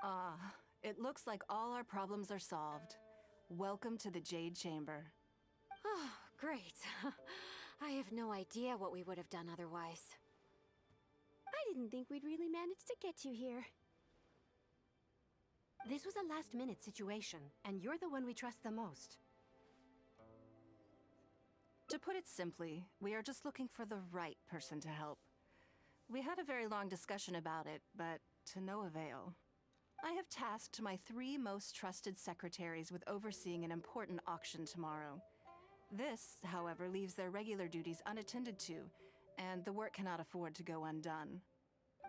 Ah, it looks like all our problems are solved. Welcome to the Jade Chamber. Oh, great. I have no idea what we would have done otherwise. I didn't think we'd really manage to get you here. This was a last-minute situation, and you're the one we trust the most. To put it simply, we are just looking for the right person to help. We had a very long discussion about it, but to no avail. I have tasked my 3 most trusted secretaries with overseeing an important auction tomorrow. This, however, leaves their regular duties unattended to, and the work cannot afford to go undone.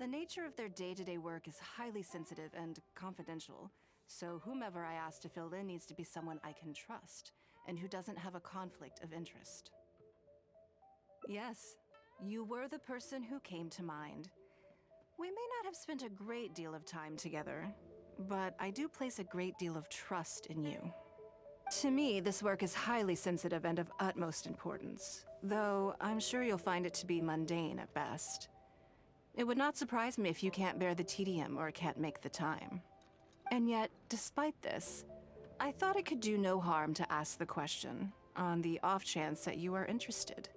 The nature of their day-to-day work is highly sensitive and confidential, so whomever I ask to fill in needs to be someone I can trust, and who doesn't have a conflict of interest. Yes, you were the person who came to mind. We may not have spent a great deal of time together, but I do place a great deal of trust in you. To me, this work is highly sensitive and of utmost importance, though I'm sure you'll find it to be mundane at best. It would not surprise me if you can't bear the tedium or can't make the time. And yet, despite this, I thought it could do no harm to ask the question, on the off chance that you are interested.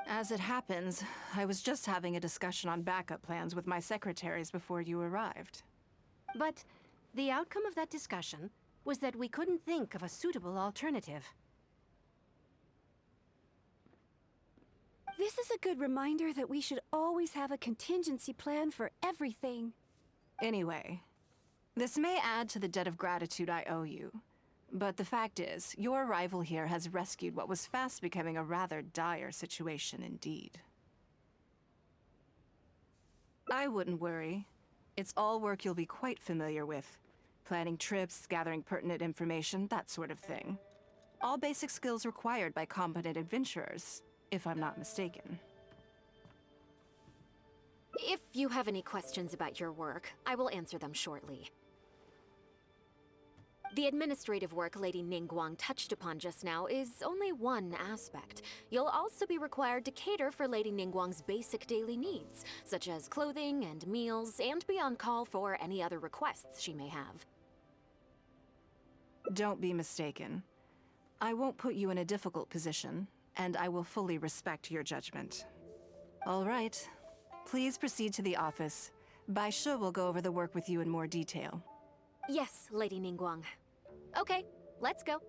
As it happens, I was just having a discussion on backup plans with my secretaries before you arrived. But the outcome of that discussion was that we couldn't think of a suitable alternative. This is a good reminder that we should always have a contingency plan for everything. Anyway, this may add to the debt of gratitude I owe you, but the fact is, your arrival here has rescued what was fast becoming a rather dire situation indeed. I wouldn't worry. It's all work you'll be quite familiar with. Planning trips, gathering pertinent information, that sort of thing. All basic skills required by competent adventurers, if I'm not mistaken. If you have any questions about your work, I will answer them shortly. The administrative work Lady Ningguang touched upon just now is only one aspect. You'll also be required to cater for Lady Ningguang's basic daily needs, such as clothing and meals, and be on call for any other requests she may have. Don't be mistaken. I won't put you in a difficult position, and I will fully respect your judgment. All right. Please proceed to the office. Bai Shi will go over the work with you in more detail. Yes, Lady Ningguang. Okay, let's go.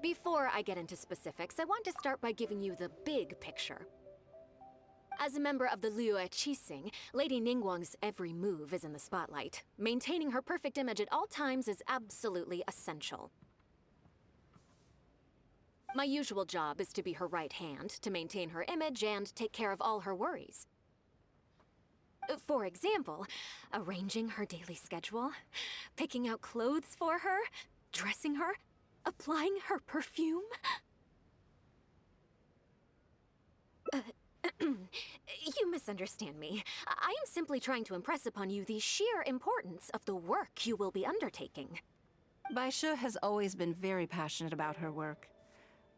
Before I get into specifics, I want to start by giving you the big picture. As a member of the Liyue Qixing, Lady Ningguang's every move is in the spotlight. Maintaining her perfect image at all times is absolutely essential. My usual job is to be her right hand, to maintain her image and take care of all her worries. For example, arranging her daily schedule, picking out clothes for her, dressing her, applying her perfume. You misunderstand me. I am simply trying to impress upon you the sheer importance of the work you will be undertaking. Bai Shi has always been very passionate about her work.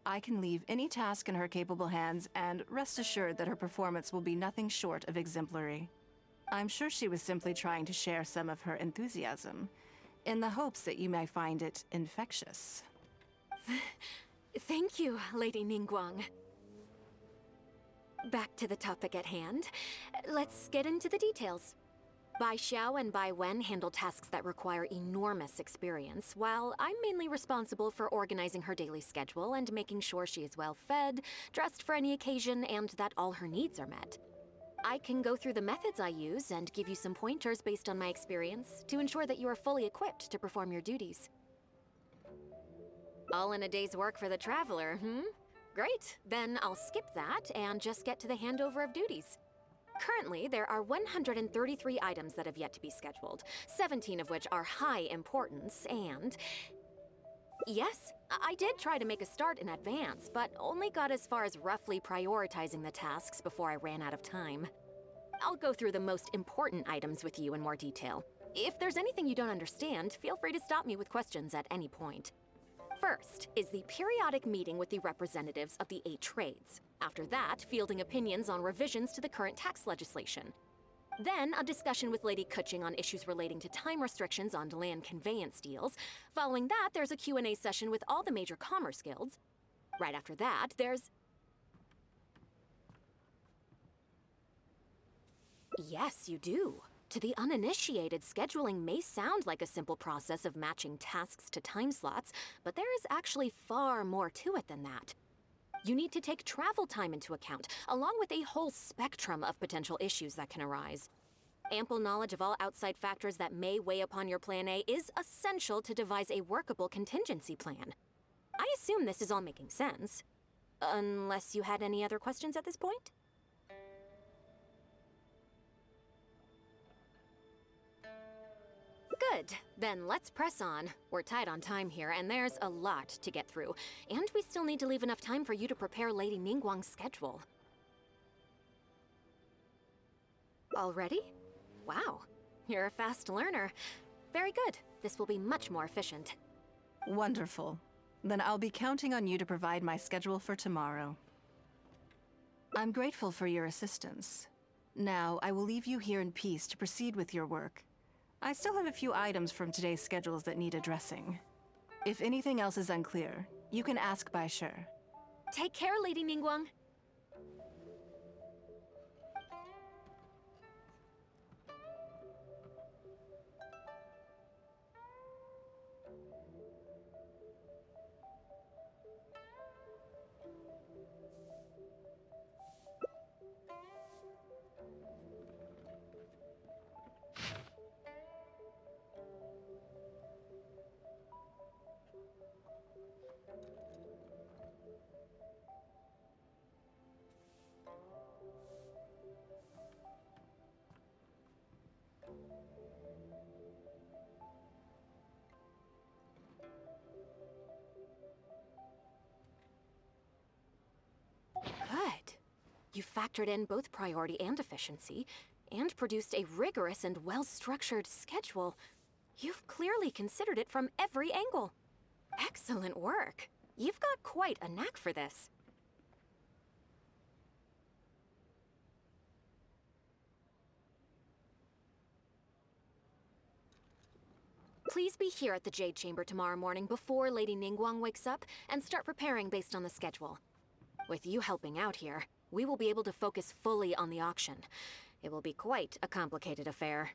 I can leave any task in her capable hands and rest assured that her performance will be nothing short of exemplary. I'm sure she was simply trying to share some of her enthusiasm, in the hopes that you may find it infectious. Thank you, Lady Ningguang. Back to the topic at hand. Let's get into the details. Bai Xiao and Bai Wen handle tasks that require enormous experience, while I'm mainly responsible for organizing her daily schedule and making sure she is well fed, dressed for any occasion, and that all her needs are met. I can go through the methods I use and give you some pointers based on my experience to ensure that you are fully equipped to perform your duties. All in a day's work for the traveler, hmm? Great, then I'll skip that and just get to the handover of duties. Currently, there are 133 items that have yet to be scheduled, 17 of which are high importance, and... Yes, I did try to make a start in advance, but only got as far as roughly prioritizing the tasks before I ran out of time. I'll go through the most important items with you in more detail. If there's anything you don't understand, feel free to stop me with questions at any point. First is the periodic meeting with the representatives of the 8 trades. After that, fielding opinions on revisions to the current tax legislation. Then, a discussion with Lady Kuching on issues relating to time restrictions on land conveyance deals. Following that, there's a Q&A session with all the major commerce guilds. Right after that, there's... Yes, you do. To the uninitiated, scheduling may sound like a simple process of matching tasks to time slots, but there is actually far more to it than that. You need to take travel time into account, along with a whole spectrum of potential issues that can arise. Ample knowledge of all outside factors that may weigh upon your Plan A is essential to devise a workable contingency plan. I assume this is all making sense. Unless you had any other questions at this point? Good. Then let's press on. We're tight on time here, and there's a lot to get through. And we still need to leave enough time for you to prepare Lady Ningguang's schedule. Already? Wow. You're a fast learner. Very good. This will be much more efficient. Wonderful. Then I'll be counting on you to provide my schedule for tomorrow. I'm grateful for your assistance. Now, I will leave you here in peace to proceed with your work. I still have a few items from today's schedules that need addressing. If anything else is unclear, you can ask Bai Shi. Take care, Lady Ningguang. Good. You factored in both priority and efficiency, and produced a rigorous and well-structured schedule. You've clearly considered it from every angle. Excellent work. You've got quite a knack for this. Please be here at the Jade Chamber tomorrow morning before Lady Ningguang wakes up and start preparing based on the schedule. With you helping out here, we will be able to focus fully on the auction. It will be quite a complicated affair.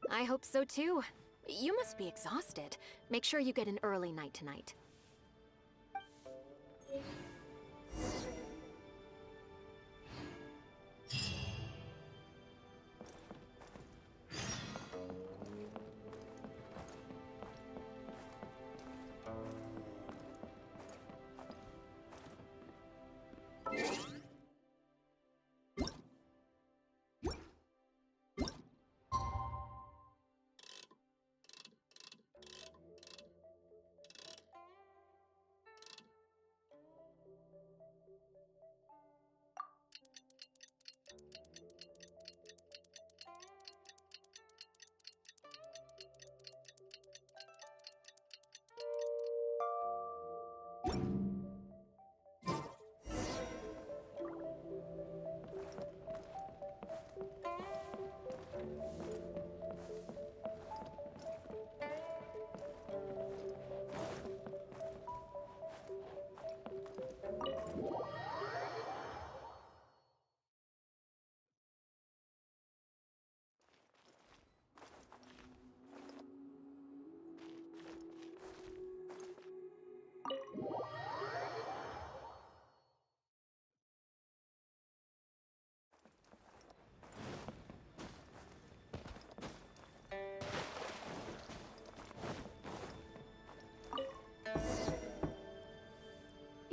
I hope so too. You must be exhausted. Make sure you get an early night tonight.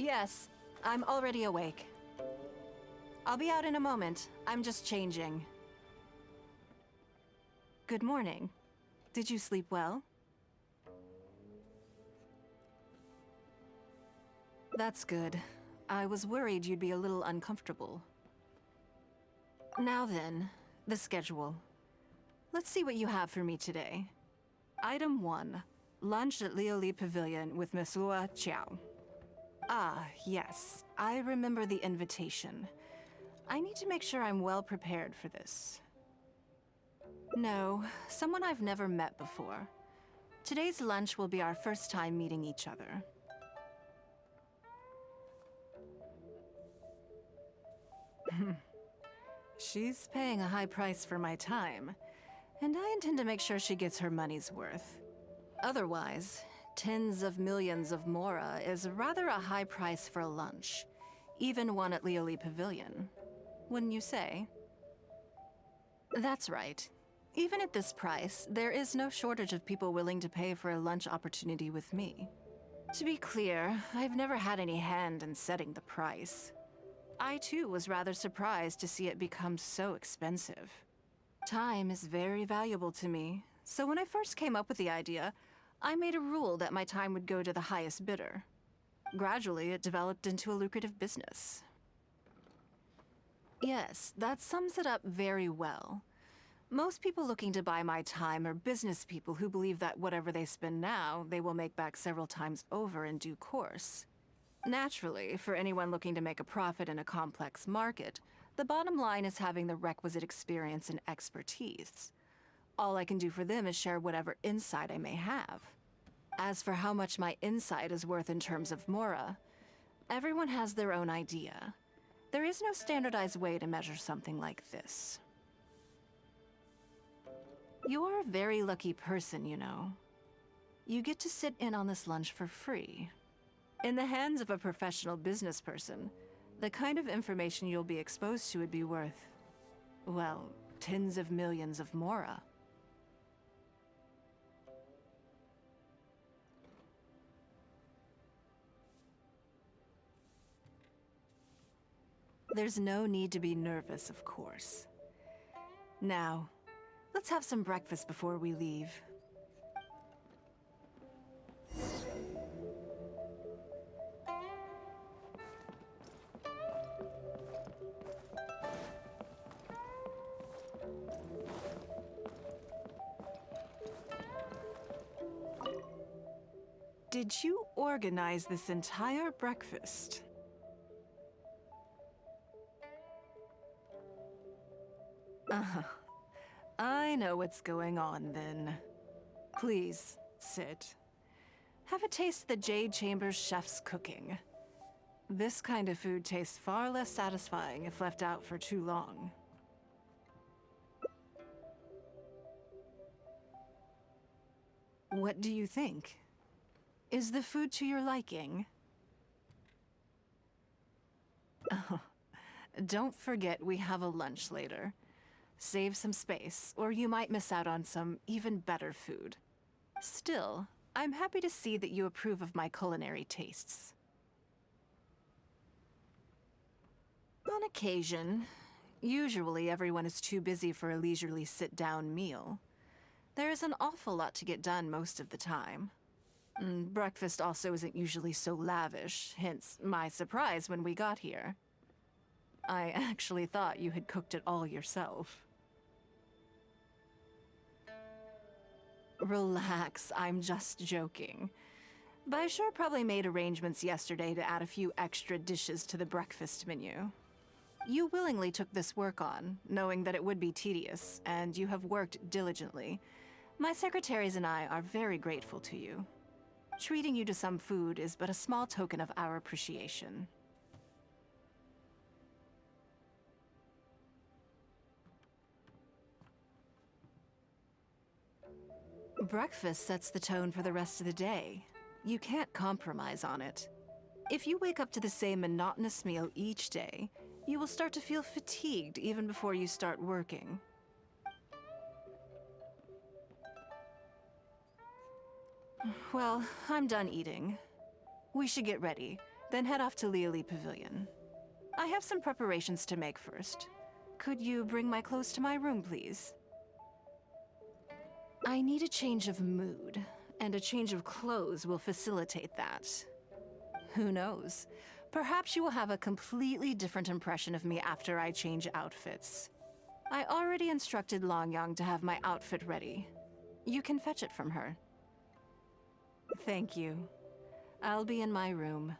Yes, I'm already awake. I'll be out in a moment. I'm just changing. Good morning. Did you sleep well? That's good. I was worried you'd be a little uncomfortable. Now then, the schedule. Let's see what you have for me today. Item 1. Lunch at Lioli Pavilion with Miss Lua Chiao. Ah, yes. I remember the invitation. I need to make sure I'm well prepared for this. No, someone I've never met before. Today's lunch will be our first time meeting each other. She's paying a high price for my time, and I intend to make sure she gets her money's worth. Otherwise, tens of millions of mora is rather a high price for a lunch, even one at Lioli Pavilion. Wouldn't you say? That's right. Even at this price, there is no shortage of people willing to pay for a lunch opportunity with me. To be clear, I've never had any hand in setting the price. I too was rather surprised to see it become so expensive. Time is very valuable to me, so when I first came up with the idea, I made a rule that my time would go to the highest bidder. Gradually, it developed into a lucrative business. Yes, that sums it up very well. Most people looking to buy my time are business people who believe that whatever they spend now, they will make back several times over in due course. Naturally, for anyone looking to make a profit in a complex market, the bottom line is having the requisite experience and expertise. All I can do for them is share whatever insight I may have. As for how much my insight is worth in terms of mora, everyone has their own idea. There is no standardized way to measure something like this. You're a very lucky person, you know. You get to sit in on this lunch for free. In the hands of a professional business person, the kind of information you'll be exposed to would be worth, well, tens of millions of mora. There's no need to be nervous, of course. Now, let's have some breakfast before we leave. Did you organize this entire breakfast? I know what's going on then. Please, sit. Have a taste of the Jade Chamber's chef's cooking. This kind of food tastes far less satisfying if left out for too long. What do you think? Is the food to your liking? Oh, don't forget we have a lunch later. Save some space, or you might miss out on some even better food. Still, I'm happy to see that you approve of my culinary tastes. On occasion. Usually everyone is too busy for a leisurely sit-down meal. There is an awful lot to get done most of the time. Breakfast also isn't usually so lavish, hence my surprise when we got here. I actually thought you had cooked it all yourself. Relax, I'm just joking. Baishar probably made arrangements yesterday to add a few extra dishes to the breakfast menu. You willingly took this work on, knowing that it would be tedious, and you have worked diligently. My secretaries and I are very grateful to you. Treating you to some food is but a small token of our appreciation. Breakfast sets the tone for the rest of the day. You can't compromise on it. If you wake up to the same monotonous meal each day, you will start to feel fatigued even before you start working. Well, I'm done eating. We should get ready. Then head off to Liali Pavilion. I have some preparations to make first. Could you bring my clothes to my room, please? I need a change of mood, and a change of clothes will facilitate that. Who knows? Perhaps you will have a completely different impression of me after I change outfits. I already instructed Longyang to have my outfit ready. You can fetch it from her. Thank you. I'll be in my room.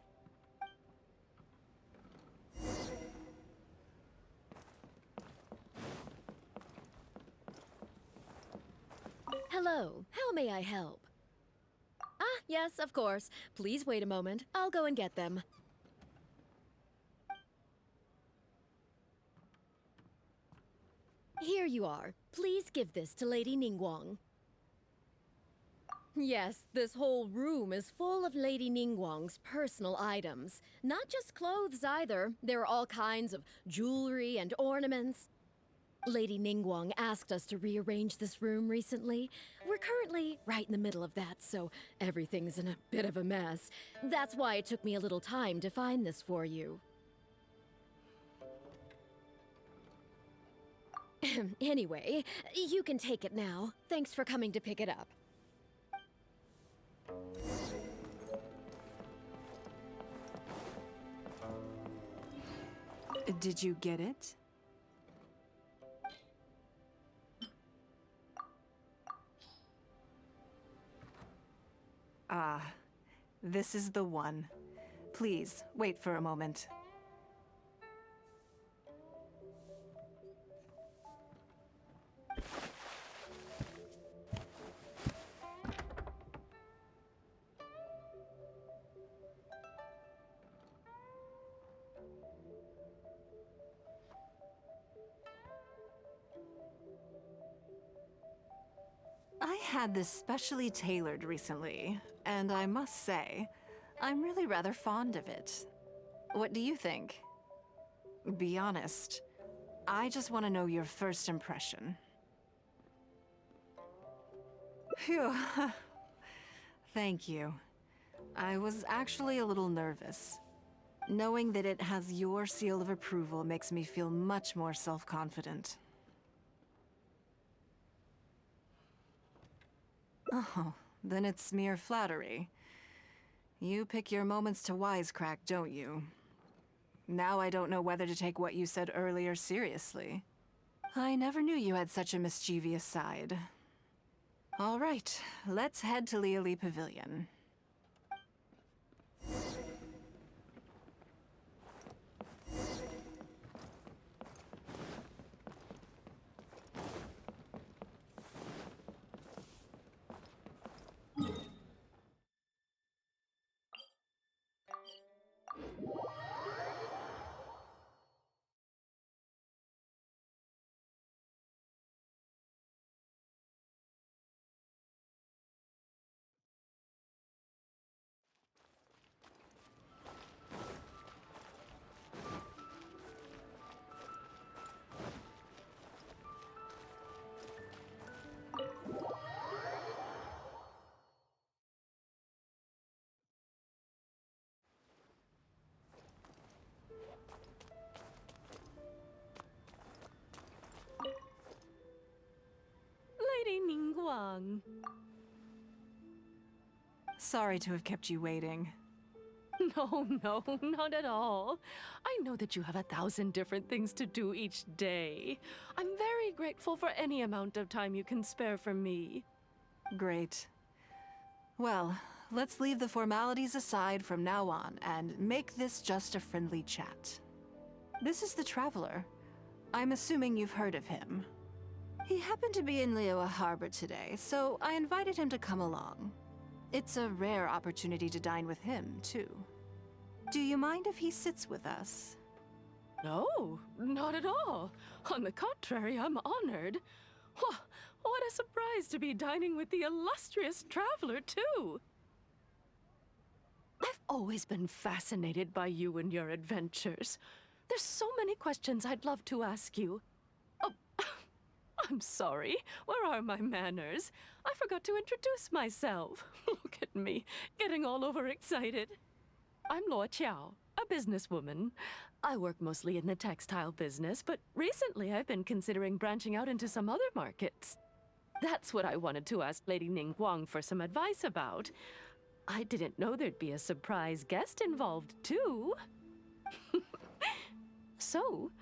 Hello, how may I help? Ah, yes, of course. Please wait a moment. I'll go and get them. Here you are. Please give this to Lady Ningguang. Yes, this whole room is full of Lady Ningguang's personal items. Not just clothes either. There are all kinds of jewelry and ornaments. Lady Ningguang asked us to rearrange this room recently. We're currently right in the middle of that, so everything's in a bit of a mess. That's why it took me a little time to find this for you. Anyway, you can take it now. Thanks for coming to pick it up. Did you get it? Ah, this is the one. Please, wait for a moment. I had this specially tailored recently, and I must say, I'm really rather fond of it. What do you think? Be honest. I just want to know your first impression. Phew. Thank you. I was actually a little nervous. Knowing that it has your seal of approval makes me feel much more self-confident. Oh, then it's mere flattery. You pick your moments to wisecrack, don't you? Now I don't know whether to take what you said earlier seriously. I never knew you had such a mischievous side. All right, let's head to Liali Pavilion. Lady Ningguang. Sorry to have kept you waiting. No, not at all. I know that you have 1,000 different things to do each day. I'm very grateful for any amount of time you can spare for me. Great. Well, let's leave the formalities aside from now on and make this just a friendly chat. This is the Traveler. I'm assuming you've heard of him. He happened to be in Liyue Harbor today, so I invited him to come along. It's a rare opportunity to dine with him, too. Do you mind if he sits with us? No, not at all. On the contrary, I'm honored. What a surprise to be dining with the illustrious Traveler, too. I've always been fascinated by you and your adventures. There's so many questions I'd love to ask you. Oh, I'm sorry. Where are my manners? I forgot to introduce myself. Look at me, getting all overexcited. I'm Luo Qiao, a businesswoman. I work mostly in the textile business, but recently I've been considering branching out into some other markets. That's what I wanted to ask Lady Ningguang for some advice about. I didn't know there'd be a surprise guest involved, too. So,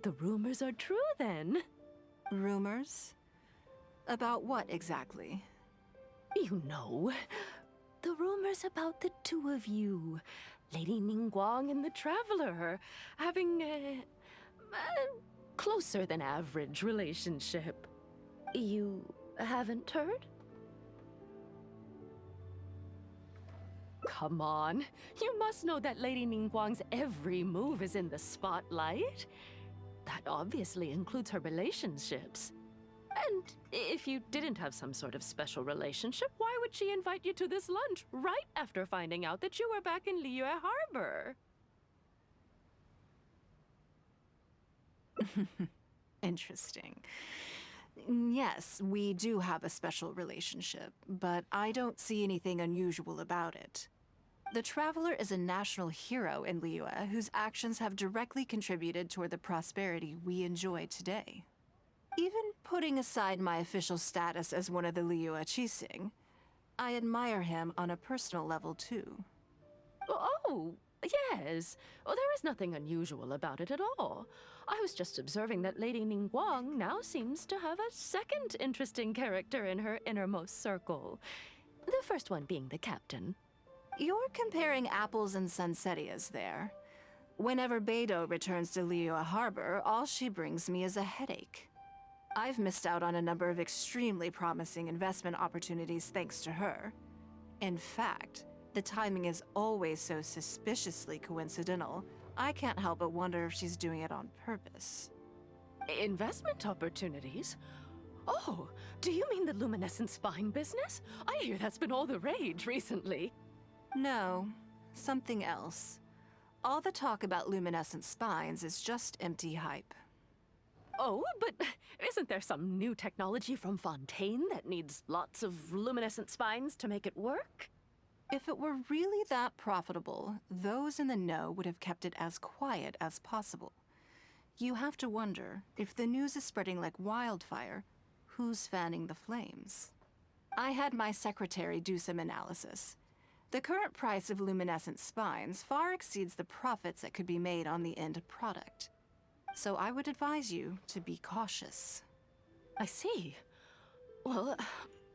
the rumors are true then. Rumors? About what exactly? You know, the rumors about the two of you, Lady Ningguang and the Traveler, having a closer than average relationship. You haven't heard? Come on, you must know that Lady Ningguang's every move is in the spotlight. That obviously includes her relationships. And if you didn't have some sort of special relationship, why would she invite you to this lunch right after finding out that you were back in Liyue Harbor? Interesting. Yes, we do have a special relationship, but I don't see anything unusual about it. The Traveler is a national hero in Liyue whose actions have directly contributed toward the prosperity we enjoy today. Even putting aside my official status as one of the Liyue Qixing, I admire him on a personal level too. Oh, yes. Well, there is nothing unusual about it at all. I was just observing that Lady Ningguang now seems to have a second interesting character in her innermost circle. The first one being the captain. You're comparing apples and sunsettias there. Whenever Beidou returns to Liyue Harbor, all she brings me is a headache. I've missed out on a number of extremely promising investment opportunities thanks to her. In fact, the timing is always so suspiciously coincidental, I can't help but wonder if she's doing it on purpose. Investment opportunities? Oh, do you mean the luminescent spine business? I hear that's been all the rage recently. No, something else. All the talk about luminescent spines is just empty hype. Oh, but isn't there some new technology from Fontaine that needs lots of luminescent spines to make it work? If it were really that profitable, those in the know would have kept it as quiet as possible. You have to wonder, if the news is spreading like wildfire, who's fanning the flames? I had my secretary do some analysis. The current price of luminescent spines far exceeds the profits that could be made on the end product. So I would advise you to be cautious. I see. Well,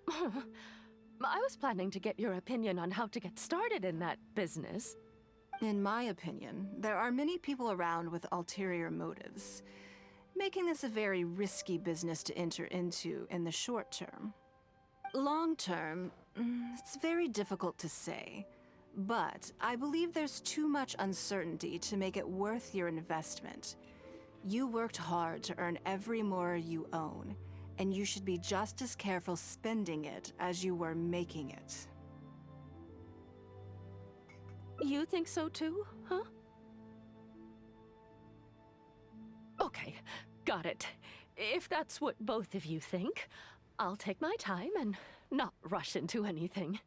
I was planning to get your opinion on how to get started in that business. In my opinion, there are many people around with ulterior motives, making this a very risky business to enter into in the short term. Long term, it's very difficult to say, but I believe there's too much uncertainty to make it worth your investment. You worked hard to earn every mora you own, and you should be just as careful spending it as you were making it. You think so too, huh? Okay, got it. If that's what both of you think, I'll take my time and not rush into anything.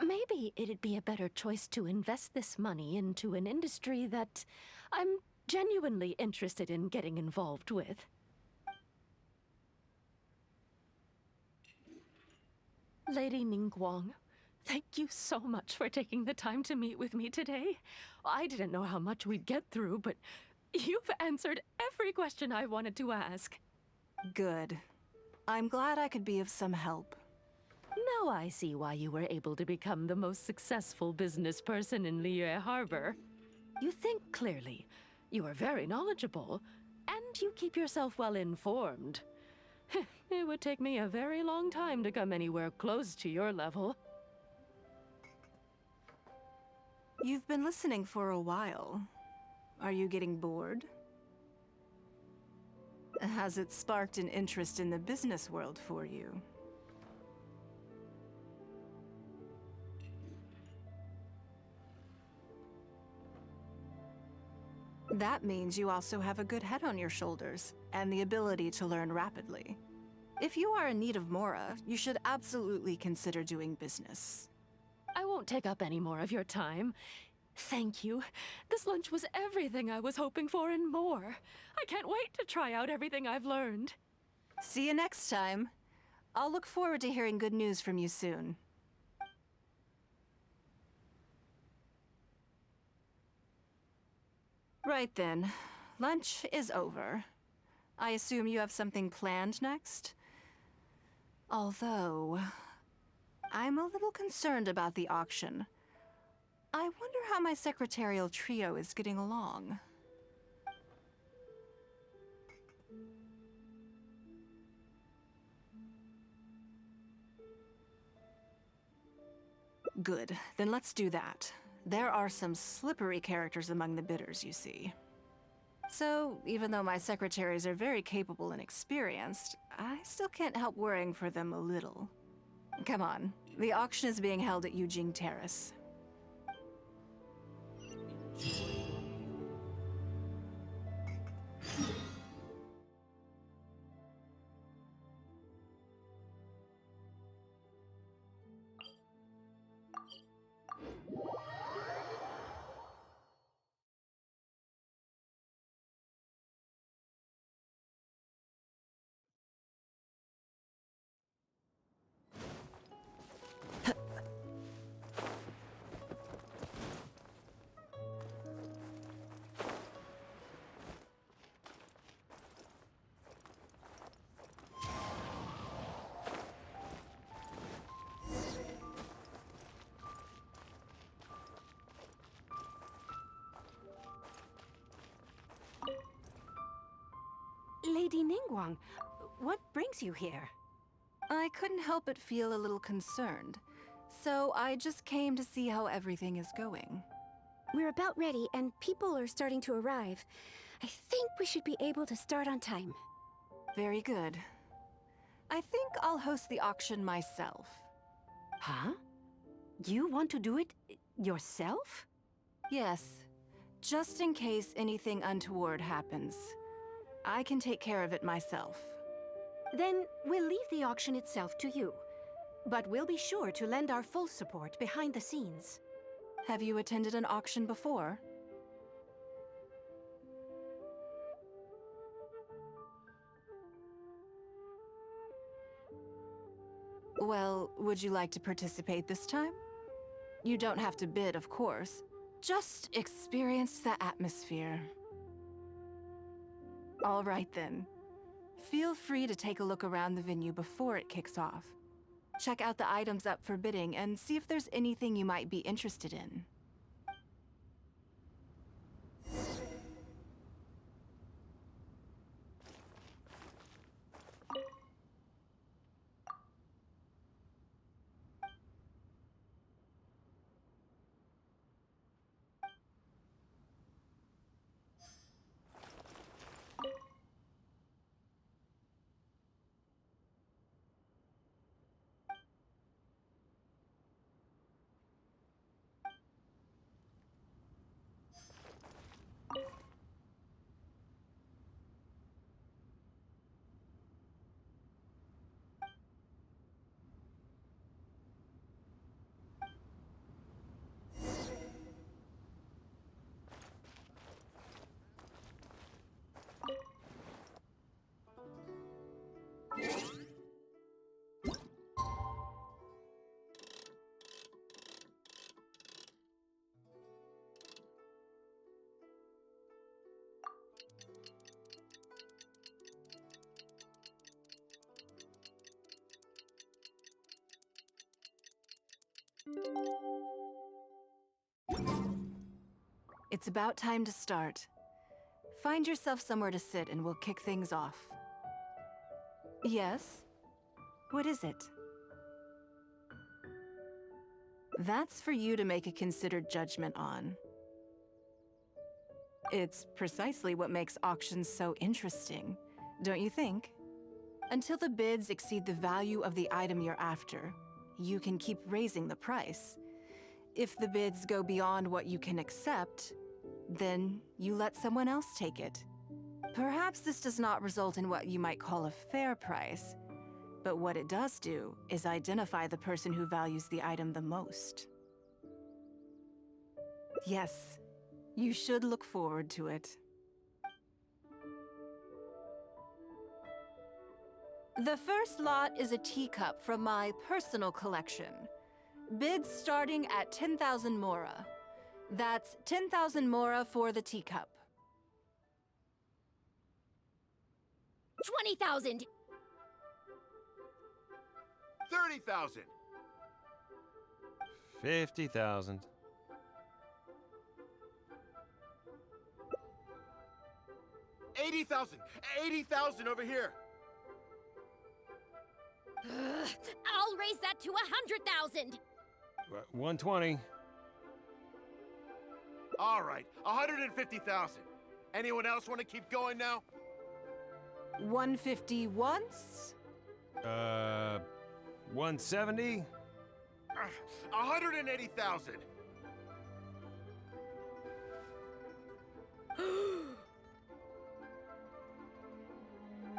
Maybe it'd be a better choice to invest this money into an industry that I'm genuinely interested in getting involved with. Lady Ningguang, thank you so much for taking the time to meet with me today. I didn't know how much we'd get through, but you've answered every question I wanted to ask. Good. I'm glad I could be of some help. Now I see why you were able to become the most successful business person in Liyue Harbor. You think clearly, you are very knowledgeable, and you keep yourself well informed. It would take me a very long time to come anywhere close to your level. You've been listening for a while. Are you getting bored? Has it sparked an interest in the business world for you? That means you also have a good head on your shoulders, and the ability to learn rapidly. If you are in need of mora, you should absolutely consider doing business. I won't take up any more of your time. Thank you. This lunch was everything I was hoping for and more. I can't wait to try out everything I've learned. See you next time. I'll look forward to hearing good news from you soon. Right then. Lunch is over. I assume you have something planned next? Although, I'm a little concerned about the auction. I wonder how my secretarial trio is getting along. Good, then let's do that. There are some slippery characters among the bidders, you see. So, even though my secretaries are very capable and experienced, I still can't help worrying for them a little. Come on, the auction is being held at Yujing Terrace. Lady Ningguang, what brings you here? I couldn't help but feel a little concerned, so I just came to see how everything is going. We're about ready, and people are starting to arrive. I think we should be able to start on time. Very good. I think I'll host the auction myself. Huh? You want to do it yourself? Yes, just in case anything untoward happens. I can take care of it myself. Then we'll leave the auction itself to you. But we'll be sure to lend our full support behind the scenes. Have you attended an auction before? Well, would you like to participate this time? You don't have to bid, of course. Just experience the atmosphere. All right then. Feel free to take a look around the venue before it kicks off. Check out the items up for bidding and see if there's anything you might be interested in. It's about time to start. Find yourself somewhere to sit and we'll kick things off. Yes? What is it? That's for you to make a considered judgment on. It's precisely what makes auctions so interesting, don't you think? Until the bids exceed the value of the item you're after, you can keep raising the price. If the bids go beyond what you can accept, then you let someone else take it. Perhaps this does not result in what you might call a fair price, but what it does do is identify the person who values the item the most. Yes, you should look forward to it. The first lot is a teacup from my personal collection. Bids starting at 10,000 mora. That's 10,000 mora for the teacup. 20,000! 30,000. 50,000. 80,000. 80,000 over here. I'll raise that to 100,000! 120. All right, 150,000. Anyone else want to keep going now? 150 once? 170? 180,000.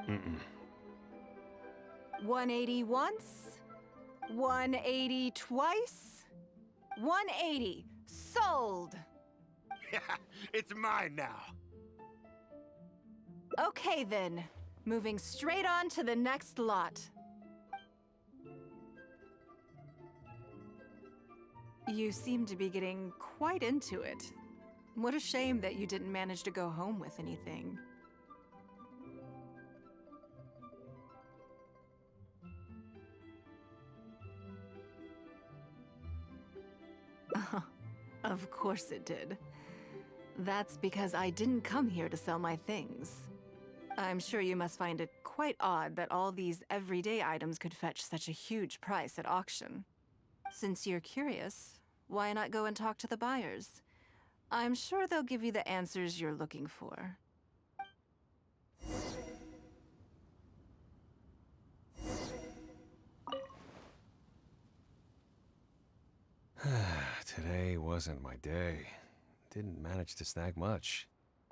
Mm-mm. 180 once? 180 twice? 180. Sold! Yeah, it's mine now. Okay then. Moving straight on to the next lot. You seem to be getting quite into it. What a shame that you didn't manage to go home with anything. Of course it did. That's because I didn't come here to sell my things. I'm sure you must find it quite odd that all these everyday items could fetch such a huge price at auction. Since you're curious, why not go and talk to the buyers? I'm sure they'll give you the answers you're looking for. Today wasn't my day. Didn't manage to snag much.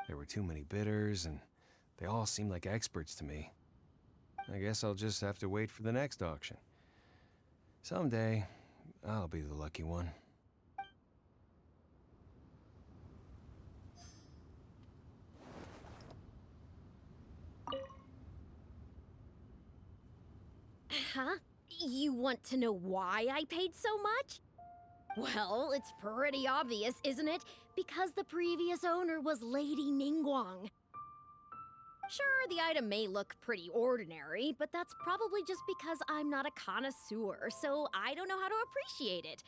There were too many bidders, and they all seemed like experts to me. I guess I'll just have to wait for the next auction. Someday, I'll be the lucky one. Huh? You want to know why I paid so much? Well, it's pretty obvious, isn't it? Because the previous owner was Lady Ningguang. Sure, the item may look pretty ordinary, but that's probably just because I'm not a connoisseur, so I don't know how to appreciate it.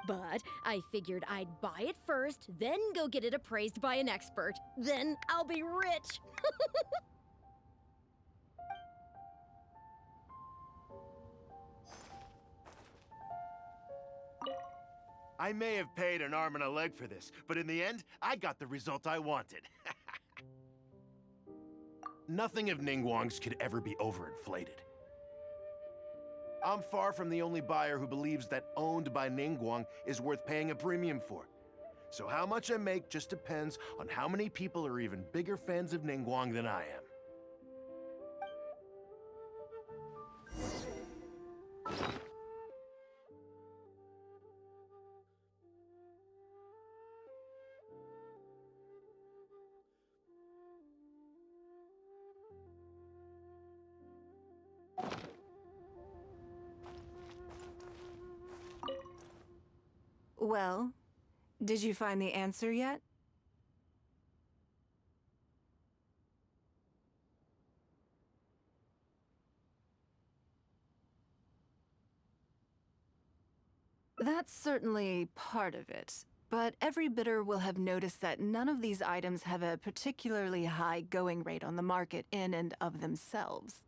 But I figured I'd buy it first, then go get it appraised by an expert. Then I'll be rich! I may have paid an arm and a leg for this, but in the end, I got the result I wanted. Nothing of Ningguang's could ever be overinflated. I'm far from the only buyer who believes that owned by Ningguang is worth paying a premium for. So how much I make just depends on how many people are even bigger fans of Ningguang than I am. Well, did you find the answer yet? That's certainly part of it, but every bidder will have noticed that none of these items have a particularly high going rate on the market in and of themselves.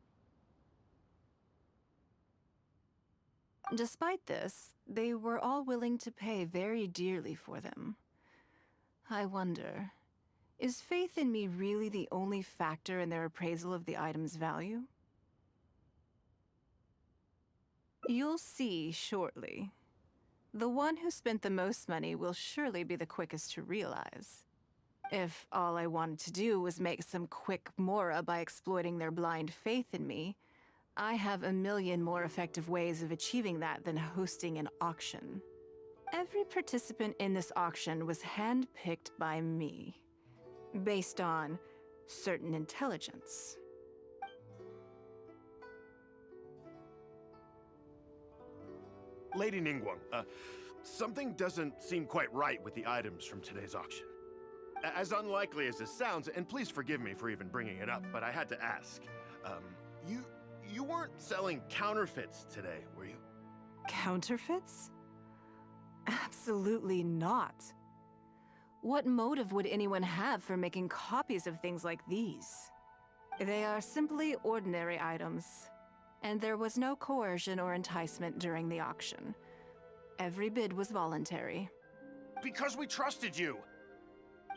Despite this, they were all willing to pay very dearly for them. I wonder, is faith in me really the only factor in their appraisal of the item's value? You'll see shortly. The one who spent the most money will surely be the quickest to realize. If all I wanted to do was make some quick mora by exploiting their blind faith in me, I have a million more effective ways of achieving that than hosting an auction. Every participant in this auction was handpicked by me, based on certain intelligence. Lady Ningguang, something doesn't seem quite right with the items from today's auction. As unlikely as this sounds, and please forgive me for even bringing it up, but I had to ask. You weren't selling counterfeits today, were you? Counterfeits? Absolutely not. What motive would anyone have for making copies of things like these? They are simply ordinary items, and there was no coercion or enticement during the auction. Every bid was voluntary. Because we trusted you!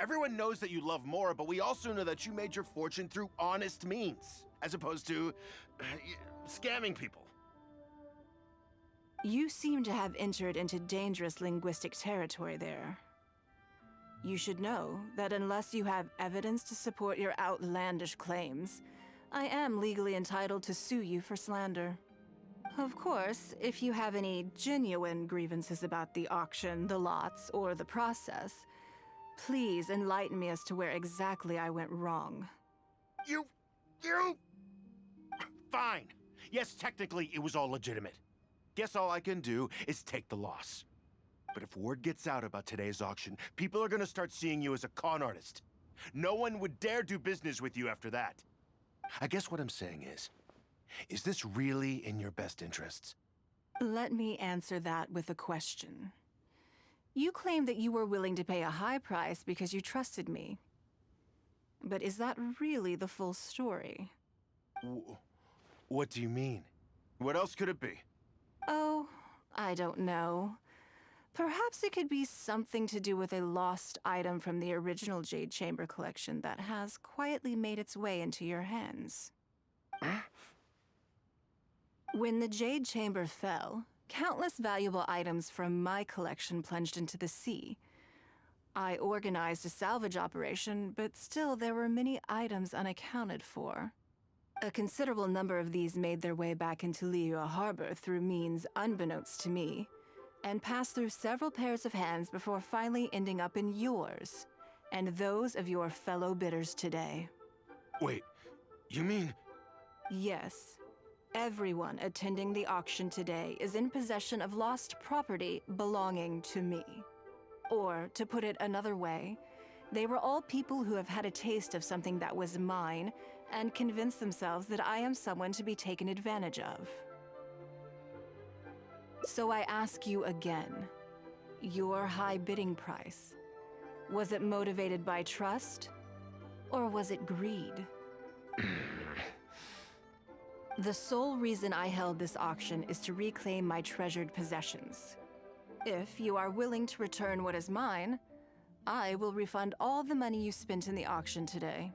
Everyone knows that you love Mora, but we also know that you made your fortune through honest means, as opposed to scamming people. You seem to have entered into dangerous linguistic territory there. You should know that unless you have evidence to support your outlandish claims, I am legally entitled to sue you for slander. Of course, if you have any genuine grievances about the auction, the lots, or the process, please enlighten me as to where exactly I went wrong. You... Fine. Yes, technically it was all legitimate. Guess all I can do is take the loss. But if word gets out about today's auction, people are gonna start seeing you as a con artist. No one would dare do business with you after that. I guess what I'm saying is this really in your best interests? Let me answer that with a question. You claim that you were willing to pay a high price because you trusted me. But is that really the full story? What do you mean? What else could it be? Oh, I don't know. Perhaps it could be something to do with a lost item from the original Jade Chamber collection that has quietly made its way into your hands. When the Jade Chamber fell, countless valuable items from my collection plunged into the sea. I organized a salvage operation, but still there were many items unaccounted for. A considerable number of these made their way back into Liyue Harbor through means unbeknownst to me, and passed through several pairs of hands before finally ending up in yours, and those of your fellow bidders today. Wait, you mean... Yes. Everyone attending the auction today is in possession of lost property belonging to me. Or, to put it another way, they were all people who have had a taste of something that was mine and convinced themselves that I am someone to be taken advantage of. So I ask you again, your high bidding price, was it motivated by trust, or was it greed? The sole reason I held this auction is to reclaim my treasured possessions. If you are willing to return what is mine, I will refund all the money you spent in the auction today.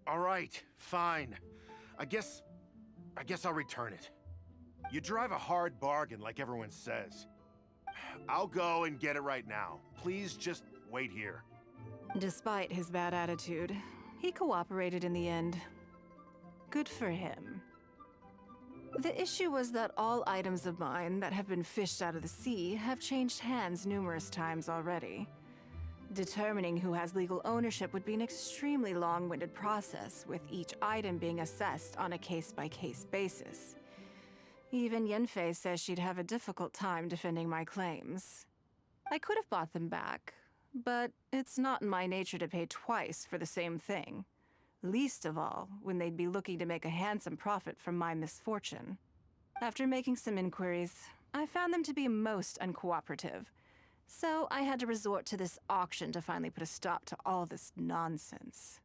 All right, fine. I guess I'll return it. You drive a hard bargain, like everyone says. I'll go and get it right now. Please just wait here. Despite his bad attitude, he cooperated in the end. Good for him. The issue was that all items of mine that have been fished out of the sea have changed hands numerous times already. Determining who has legal ownership would be an extremely long-winded process, with each item being assessed on a case-by-case basis. Even Yanfei says she'd have a difficult time defending my claims. I could have bought them back, but it's not in my nature to pay twice for the same thing. Least of all, when they'd be looking to make a handsome profit from my misfortune. After making some inquiries, I found them to be most uncooperative, so I had to resort to this auction to finally put a stop to all this nonsense.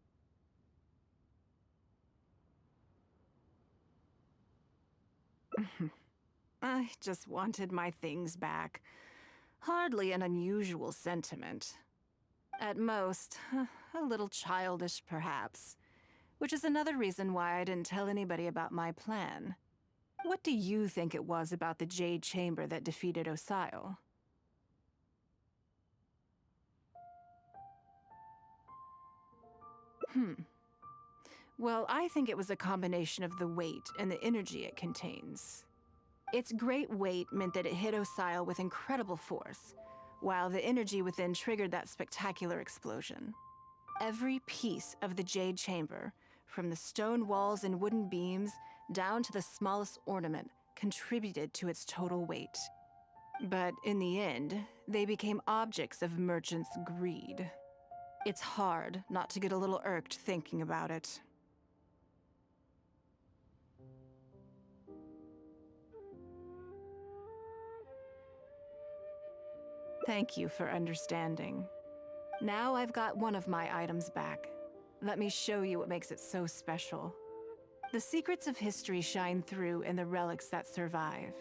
I just wanted my things back. Hardly an unusual sentiment. At most, a little childish perhaps. Which is another reason why I didn't tell anybody about my plan. What do you think it was about the Jade Chamber that defeated Osile? Well, I think it was a combination of the weight and the energy it contains. Its great weight meant that it hit Osile with incredible force, while the energy within triggered that spectacular explosion. Every piece of the Jade Chamber, from the stone walls and wooden beams down to the smallest ornament, contributed to its total weight. But in the end, they became objects of merchants' greed. It's hard not to get a little irked thinking about it. Thank you for understanding. Now I've got one of my items back. Let me show you what makes it so special. The secrets of history shine through in the relics that survive.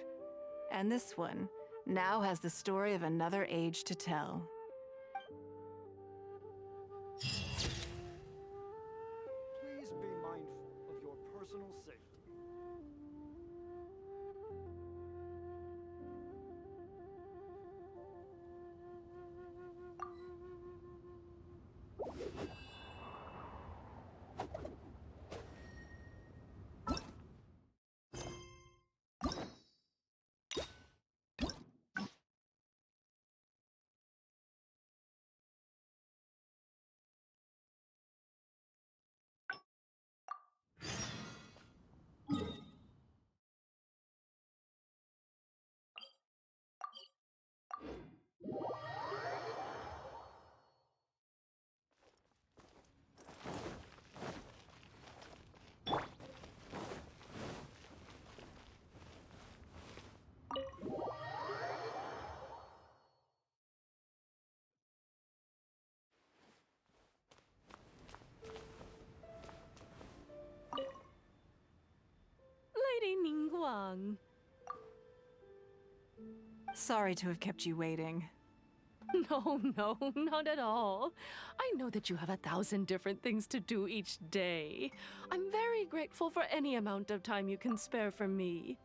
And this one now has the story of another age to tell. Please be mindful of your personal safety. Lady Ningguang. Sorry to have kept you waiting. No, not at all. I know that you have 1,000 different things to do each day. I'm very grateful for any amount of time you can spare for me.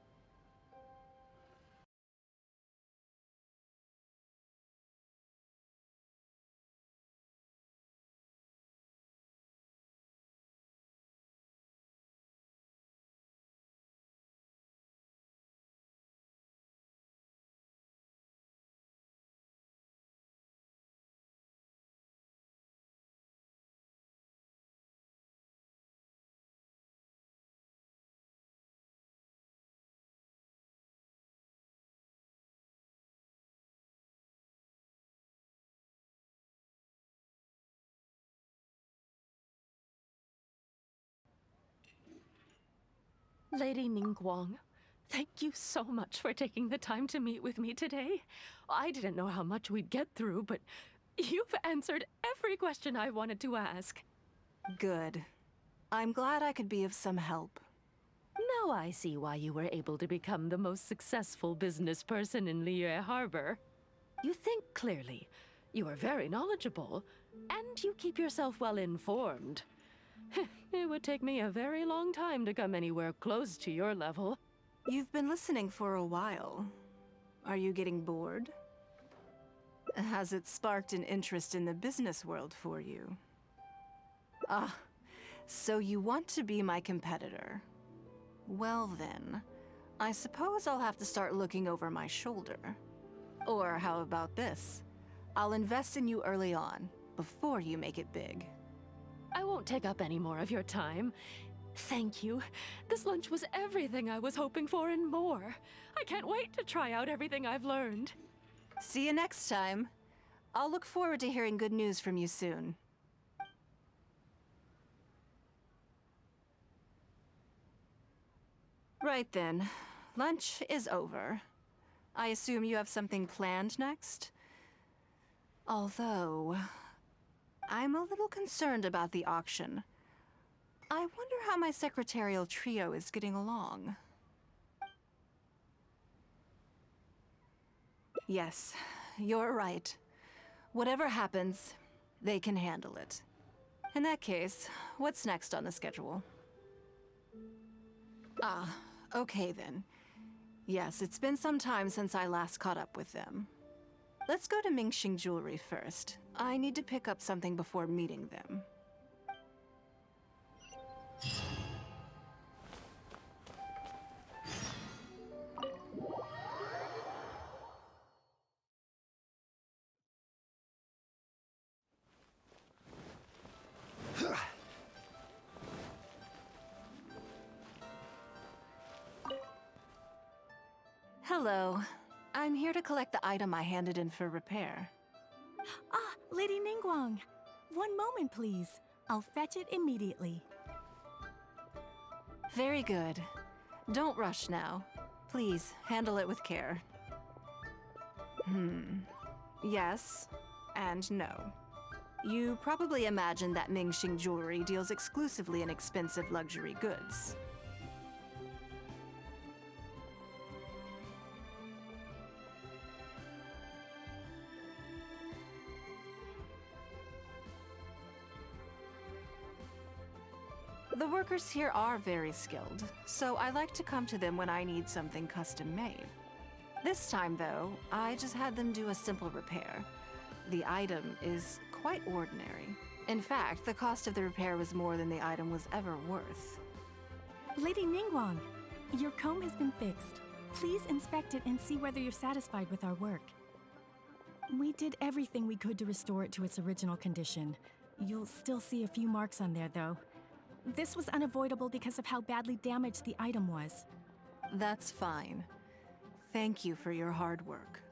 Lady Ningguang, thank you so much for taking the time to meet with me today. I didn't know how much we'd get through, but you've answered every question I wanted to ask. Good. I'm glad I could be of some help. Now I see why you were able to become the most successful business person in Liyue Harbor. You think clearly, you are very knowledgeable, and you keep yourself well informed. It would take me a very long time to come anywhere close to your level. You've been listening for a while. Are you getting bored? Has it sparked an interest in the business world for you? Ah, so you want to be my competitor. Well then, I suppose I'll have to start looking over my shoulder. Or how about this? I'll invest in you early on, before you make it big. I won't take up any more of your time. Thank you. This lunch was everything I was hoping for and more. I can't wait to try out everything I've learned. See you next time. I'll look forward to hearing good news from you soon. Right then. Lunch is over. I assume you have something planned next? Although, I'm a little concerned about the auction. I wonder how my secretarial trio is getting along. Yes, you're right. Whatever happens, they can handle it. In that case, what's next on the schedule? Ah, okay then. Yes, it's been some time since I last caught up with them. Let's go to Mingxing Jewelry first. I need to pick up something before meeting them. Hello. I'm here to collect the item I handed in for repair. Ah, Lady Ningguang. One moment, please. I'll fetch it immediately. Very good. Don't rush now. Please, handle it with care. Yes and no. You probably imagine that Mingxing Jewelry deals exclusively in expensive luxury goods. The workers here are very skilled, so I like to come to them when I need something custom-made. This time, though, I just had them do a simple repair. The item is quite ordinary. In fact, the cost of the repair was more than the item was ever worth. Lady Ningguang, your comb has been fixed. Please inspect it and see whether you're satisfied with our work. We did everything we could to restore it to its original condition. You'll still see a few marks on there, though. This was unavoidable because of how badly damaged the item was. That's fine. Thank you for your hard work.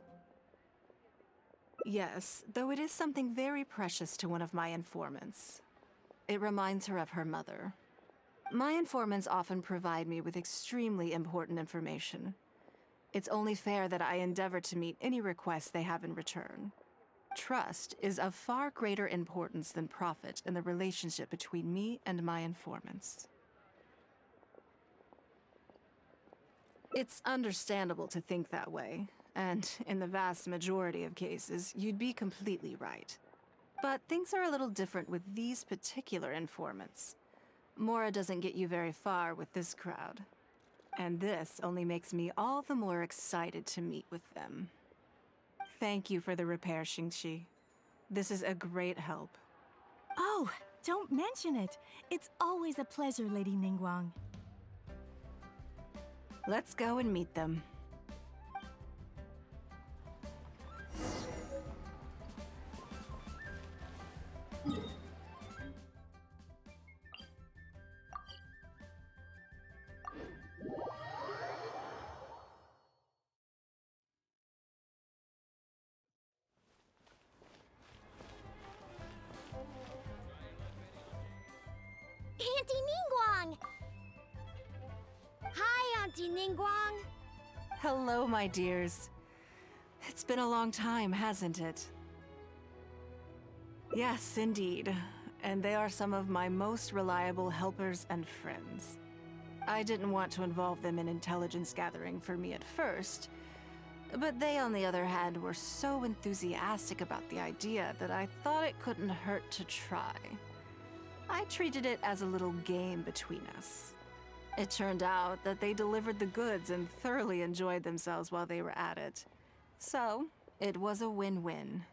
Yes, though it is something very precious to one of my informants. It reminds her of her mother. My informants often provide me with extremely important information. It's only fair that I endeavor to meet any requests they have in return. Trust is of far greater importance than profit in the relationship between me and my informants. It's understandable to think that way, and in the vast majority of cases, you'd be completely right. But things are a little different with these particular informants. Mora doesn't get you very far with this crowd. And this only makes me all the more excited to meet with them. Thank you for the repair, Xingqi. This is a great help. Oh, don't mention it. It's always a pleasure, Lady Ningguang. Let's go and meet them. Auntie Ningguang! Hi, Auntie Ningguang! Hello, my dears. It's been a long time, hasn't it? Yes, indeed. And they are some of my most reliable helpers and friends. I didn't want to involve them in intelligence gathering for me at first, but they, on the other hand, were so enthusiastic about the idea that I thought it couldn't hurt to try. I treated it as a little game between us. It turned out that they delivered the goods and thoroughly enjoyed themselves while they were at it. So, it was a win-win.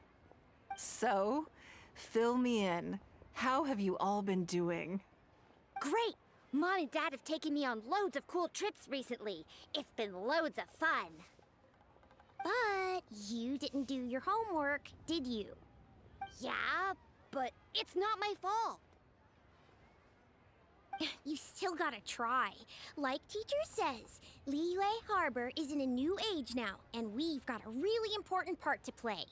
So, fill me in. How have you all been doing? Great! Mom and Dad have taken me on loads of cool trips recently. It's been loads of fun. But you didn't do your homework, did you? Yeah, but it's not my fault. You still gotta try. Like teacher says, Liyue Harbor is in a new age now, and we've got a really important part to play.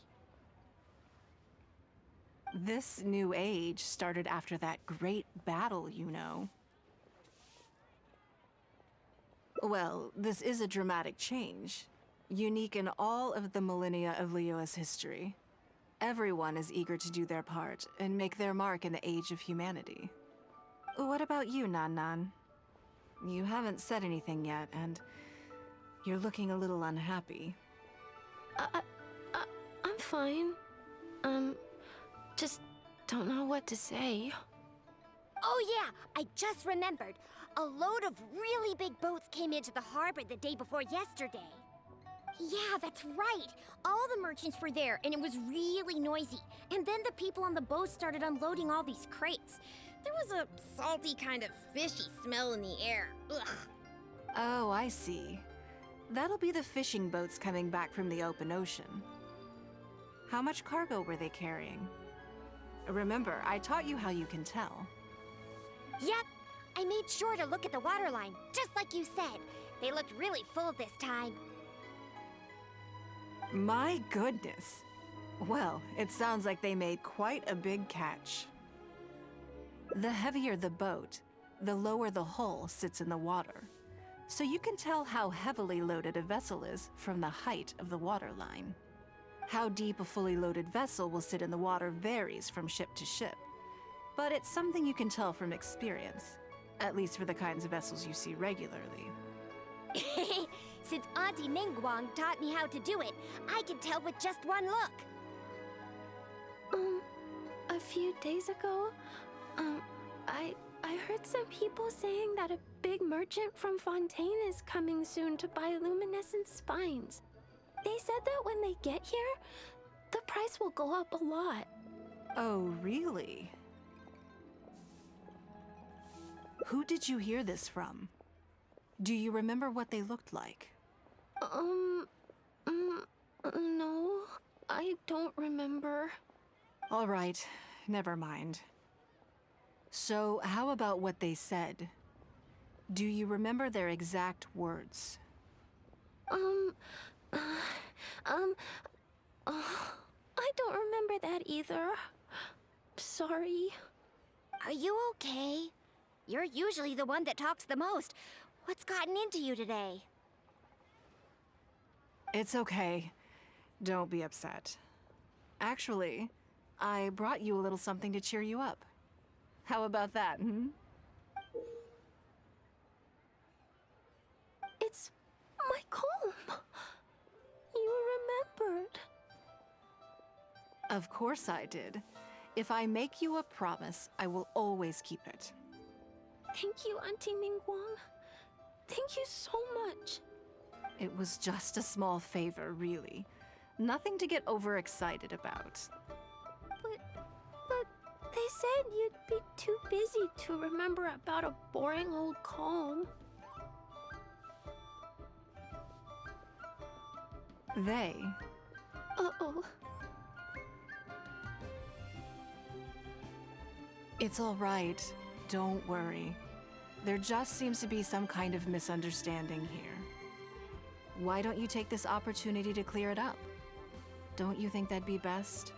This new age started after that great battle, you know. Well, this is a dramatic change, unique in all of the millennia of Liyue's history. Everyone is eager to do their part and make their mark in the age of humanity. What about you, Nan? You haven't said anything yet, and you're looking a little unhappy. I'm fine. Just don't know what to say. Oh yeah, I just remembered. A load of really big boats came into the harbor the day before yesterday. Yeah, that's right. All the merchants were there, and it was really noisy. And then the people on the boat started unloading all these crates. There was a salty kind of fishy smell in the air. Ugh. Oh, I see. That'll be the fishing boats coming back from the open ocean. How much cargo were they carrying? Remember, I taught you how you can tell. Yep, I made sure to look at the waterline, just like you said. They looked really full this time. My goodness. Well, it sounds like they made quite a big catch. The heavier the boat, the lower the hull sits in the water. So you can tell how heavily loaded a vessel is from the height of the waterline. How deep a fully loaded vessel will sit in the water varies from ship to ship, but it's something you can tell from experience, at least for the kinds of vessels you see regularly. Since Auntie Ningguang taught me how to do it, I can tell with just one look. A few days ago, I heard some people saying that a big merchant from Fontaine is coming soon to buy luminescent spines. They said that when they get here, the price will go up a lot. Oh, really? Who did you hear this from? Do you remember what they looked like? No, I don't remember. All right, never mind. So, how about what they said? Do you remember their exact words? I don't remember that either. Sorry. Are you okay? You're usually the one that talks the most. What's gotten into you today? It's okay. Don't be upset. Actually, I brought you a little something to cheer you up. How about that, hmm? It's my comb. You remembered. Of course I did. If I make you a promise, I will always keep it. Thank you, Auntie Ningguang. Thank you so much. It was just a small favor, really. Nothing to get overexcited about. But they said you'd be too busy to remember about a boring old comb. They? Uh-oh. It's all right. Don't worry. There just seems to be some kind of misunderstanding here. Why don't you take this opportunity to clear it up? Don't you think that'd be best?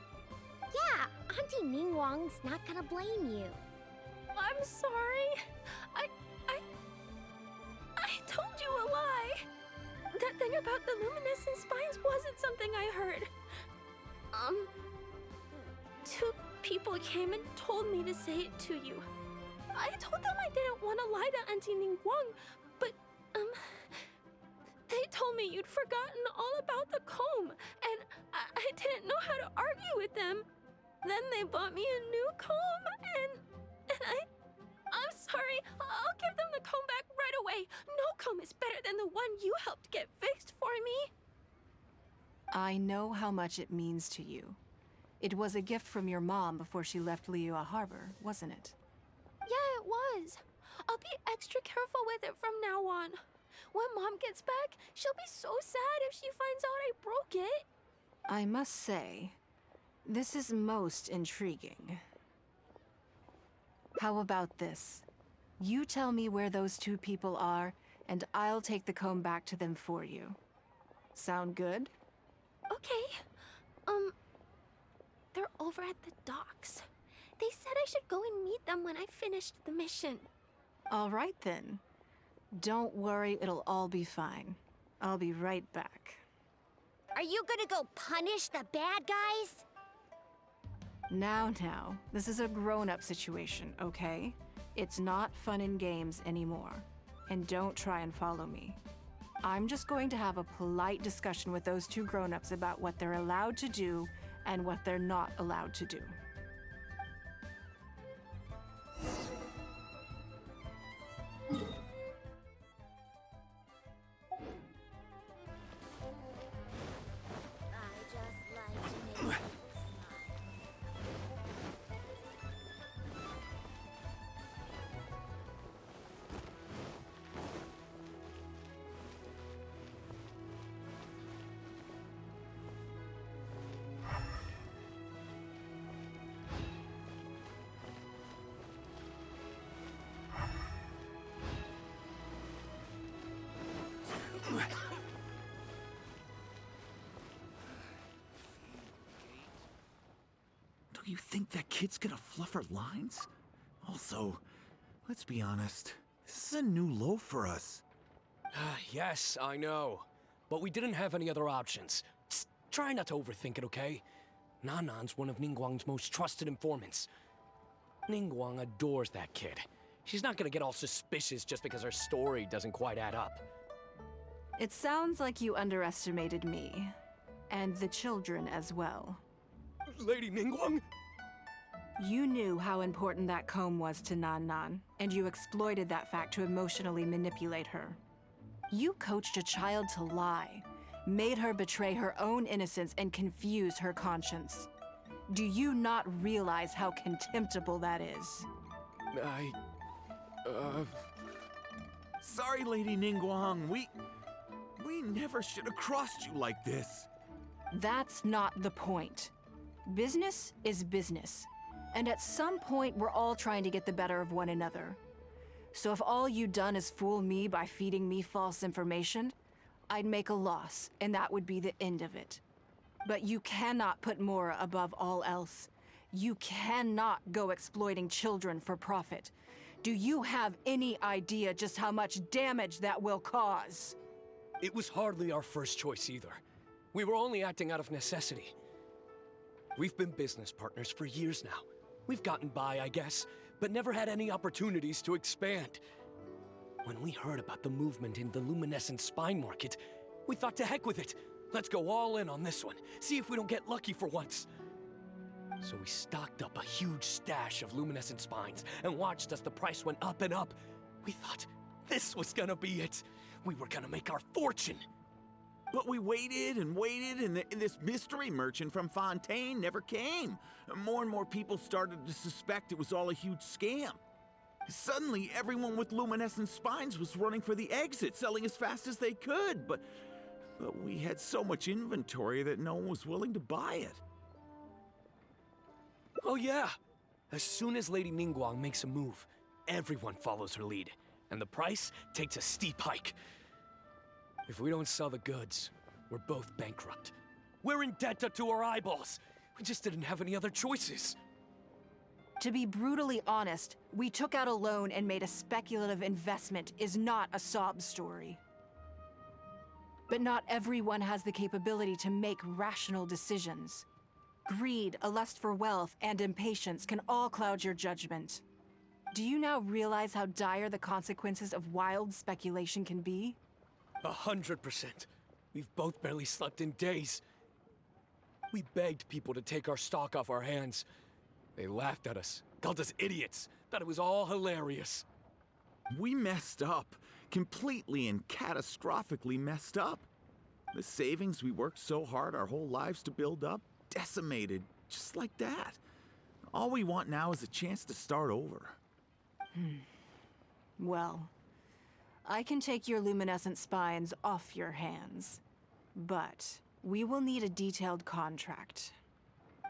Yeah, Auntie Ningguang's not gonna blame you. I'm sorry. I told you a lie. That thing about the luminescent spines wasn't something I heard. Two people came and told me to say it to you. I told them I didn't want to lie to Auntie Ningguang, but, they told me you'd forgotten all about the comb, and I didn't know how to argue with them. Then they bought me a new comb, and I'm sorry. I'll give them the comb back right away. No comb is better than the one you helped get fixed for me. I know how much it means to you. It was a gift from your mom before she left Liyue Harbor, wasn't it? Yeah, it was. I'll be extra careful with it from now on. When Mom gets back, she'll be so sad if she finds out I broke it. I must say, this is most intriguing. How about this? You tell me where those two people are, and I'll take the comb back to them for you. Sound good? Okay. They're over at the docks. They said I should go and meet them when I finished the mission. All right then. Don't worry, it'll all be fine. I'll be right back. Are you gonna go punish the bad guys? Now, this is a grown-up situation, okay? It's not fun and games anymore. And don't try and follow me. I'm just going to have a polite discussion with those two grown-ups about what they're allowed to do and what they're not allowed to do. You think that kid's gonna fluff her lines? Also, let's be honest, this is a new low for us. Yes, I know. But we didn't have any other options. Just try not to overthink it, okay? Nanan's one of Ningguang's most trusted informants. Ningguang adores that kid. She's not gonna get all suspicious just because her story doesn't quite add up. It sounds like you underestimated me. And the children as well. Lady Ningguang? You knew how important that comb was to Nan, and you exploited that fact to emotionally manipulate her. You coached a child to lie, made her betray her own innocence and confuse her conscience. Do you not realize how contemptible that is? Sorry, Lady Ningguang. We never should have crossed you like this. That's not the point. Business is business. And at some point, we're all trying to get the better of one another. So if all you've done is fool me by feeding me false information, I'd make a loss, and that would be the end of it. But you cannot put Mora above all else. You cannot go exploiting children for profit. Do you have any idea just how much damage that will cause? It was hardly our first choice either. We were only acting out of necessity. We've been business partners for years now. We've gotten by, I guess, but never had any opportunities to expand. When we heard about the movement in the luminescent spine market, we thought to heck with it. Let's go all in on this one, see if we don't get lucky for once. So we stocked up a huge stash of luminescent spines and watched as the price went up and up. We thought this was gonna be it. We were gonna make our fortune. But we waited and waited, and this mystery merchant from Fontaine never came. More and more people started to suspect it was all a huge scam. Suddenly, everyone with luminescent spines was running for the exit, selling as fast as they could, but we had so much inventory that no one was willing to buy it. Oh yeah! As soon as Lady Ningguang makes a move, everyone follows her lead, and the price takes a steep hike. If we don't sell the goods, we're both bankrupt. We're in debt up to our eyeballs. We just didn't have any other choices. To be brutally honest, we took out a loan and made a speculative investment is not a sob story. But not everyone has the capability to make rational decisions. Greed, a lust for wealth, and impatience can all cloud your judgment. Do you now realize how dire the consequences of wild speculation can be? 100%. We've both barely slept in days. We begged people to take our stock off our hands. They laughed at us, called us idiots, thought it was all hilarious. We messed up. Completely and catastrophically messed up. The savings we worked so hard our whole lives to build up, decimated, just like that. All we want now is a chance to start over. Well, I can take your luminescent spines off your hands, but we will need a detailed contract.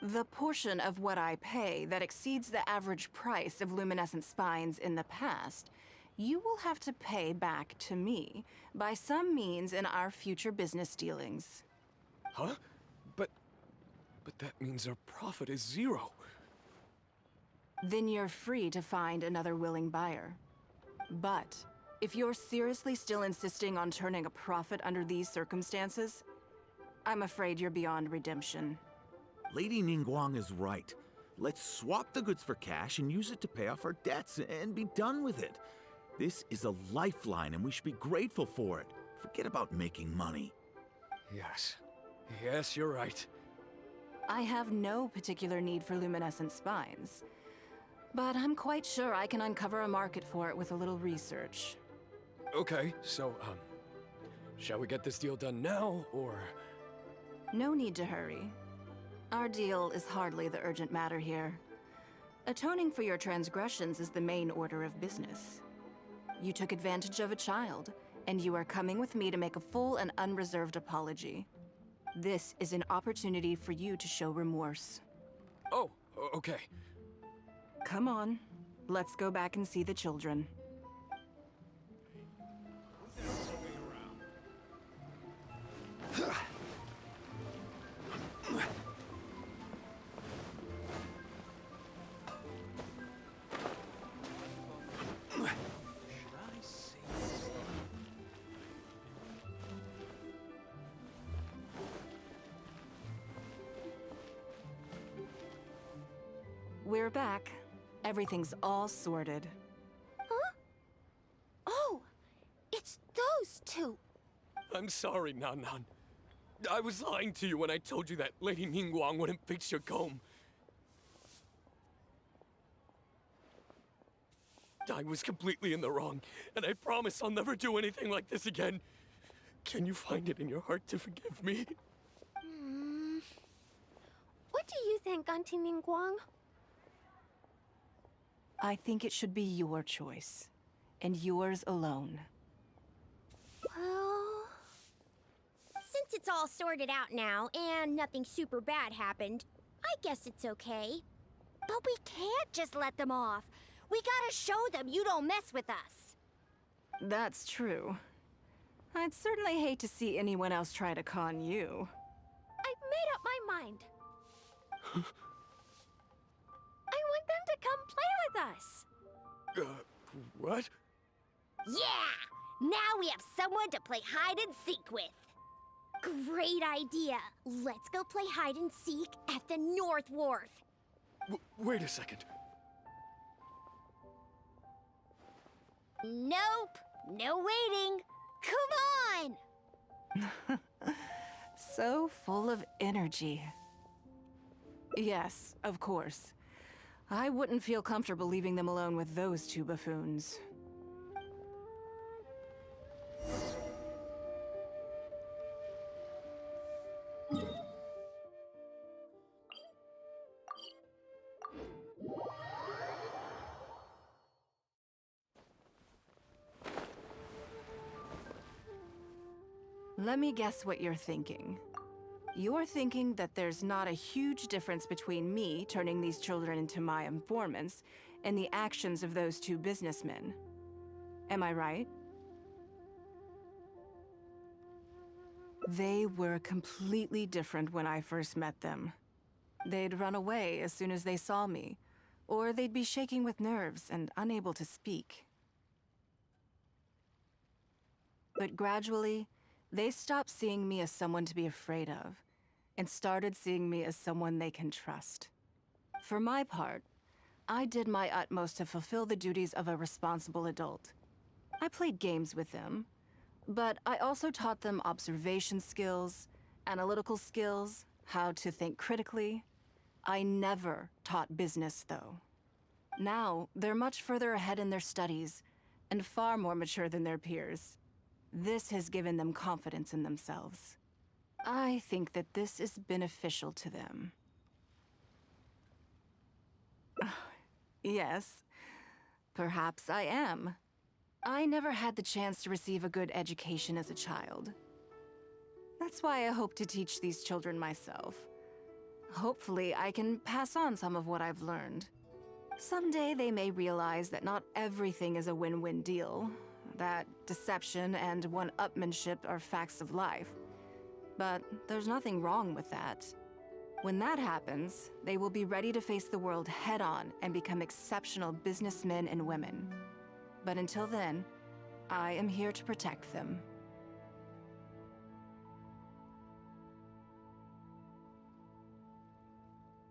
The portion of what I pay that exceeds the average price of luminescent spines in the past, you will have to pay back to me by some means in our future business dealings. Huh? But that means our profit is zero. Then you're free to find another willing buyer. But if you're seriously still insisting on turning a profit under these circumstances, I'm afraid you're beyond redemption. Lady Ningguang is right. Let's swap the goods for cash and use it to pay off our debts and be done with it. This is a lifeline and we should be grateful for it. Forget about making money. Yes, you're right. I have no particular need for luminescent spines, but I'm quite sure I can uncover a market for it with a little research. Okay, so, shall we get this deal done now, or...? No need to hurry. Our deal is hardly the urgent matter here. Atoning for your transgressions is the main order of business. You took advantage of a child, and you are coming with me to make a full and unreserved apology. This is an opportunity for you to show remorse. Oh, okay. Come on, let's go back and see the children. We're back. Everything's all sorted. Huh? Oh, it's those two. I'm sorry, Nan Nan. I was lying to you when I told you that Lady Ningguang wouldn't fix your comb. I was completely in the wrong, and I promise I'll never do anything like this again. Can you find it in your heart to forgive me? What do you think, Auntie Ningguang? I think it should be your choice, and yours alone. Well, since it's all sorted out now and nothing super bad happened, I guess it's okay. But we can't just let them off. We gotta show them you don't mess with us. That's true. I'd certainly hate to see anyone else try to con you. I've made up my mind. I want them to come play with us. What? Yeah! Now we have someone to play hide and seek with. Great idea. Let's go play hide and seek at the North Wharf. Wait a second. Nope. No waiting. Come on! So full of energy. Yes, of course. I wouldn't feel comfortable leaving them alone with those two buffoons. Let me guess what you're thinking. You're thinking that there's not a huge difference between me turning these children into my informants and the actions of those two businessmen. Am I right? They were completely different when I first met them. They'd run away as soon as they saw me, or they'd be shaking with nerves and unable to speak. But gradually, they stopped seeing me as someone to be afraid of, and started seeing me as someone they can trust. For my part, I did my utmost to fulfill the duties of a responsible adult. I played games with them, but I also taught them observation skills, analytical skills, how to think critically. I never taught business, though. Now, they're much further ahead in their studies, and far more mature than their peers. This has given them confidence in themselves. I think that this is beneficial to them. Yes, perhaps I am. I never had the chance to receive a good education as a child. That's why I hope to teach these children myself. Hopefully, I can pass on some of what I've learned. Someday they may realize that not everything is a win-win deal, that deception and one-upmanship are facts of life. But there's nothing wrong with that. When that happens, they will be ready to face the world head-on and become exceptional businessmen and women. But until then, I am here to protect them.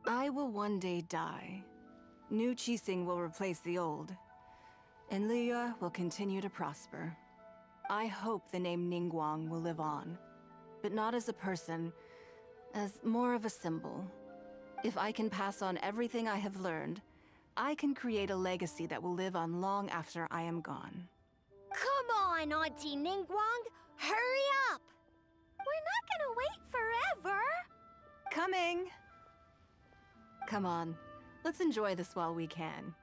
I will one day die. New Qixing will replace the old, and Liyue will continue to prosper. I hope the name Ningguang will live on, but not as a person, as more of a symbol. If I can pass on everything I have learned, I can create a legacy that will live on long after I am gone. Come on, Auntie Ningguang! Hurry up! We're not gonna wait forever! Coming! Come on, let's enjoy this while we can.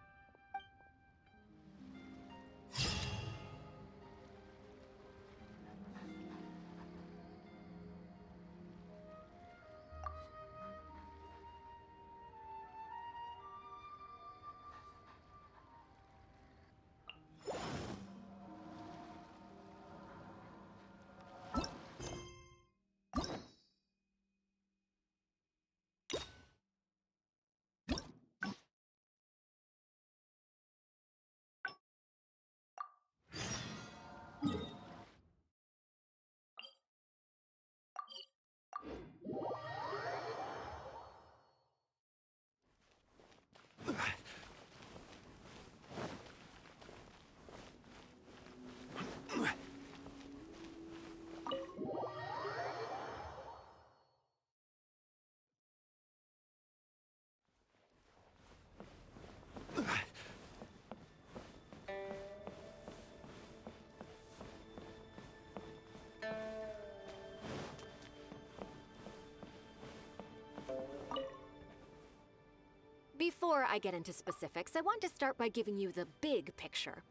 Before I get into specifics, I want to start by giving you the big picture.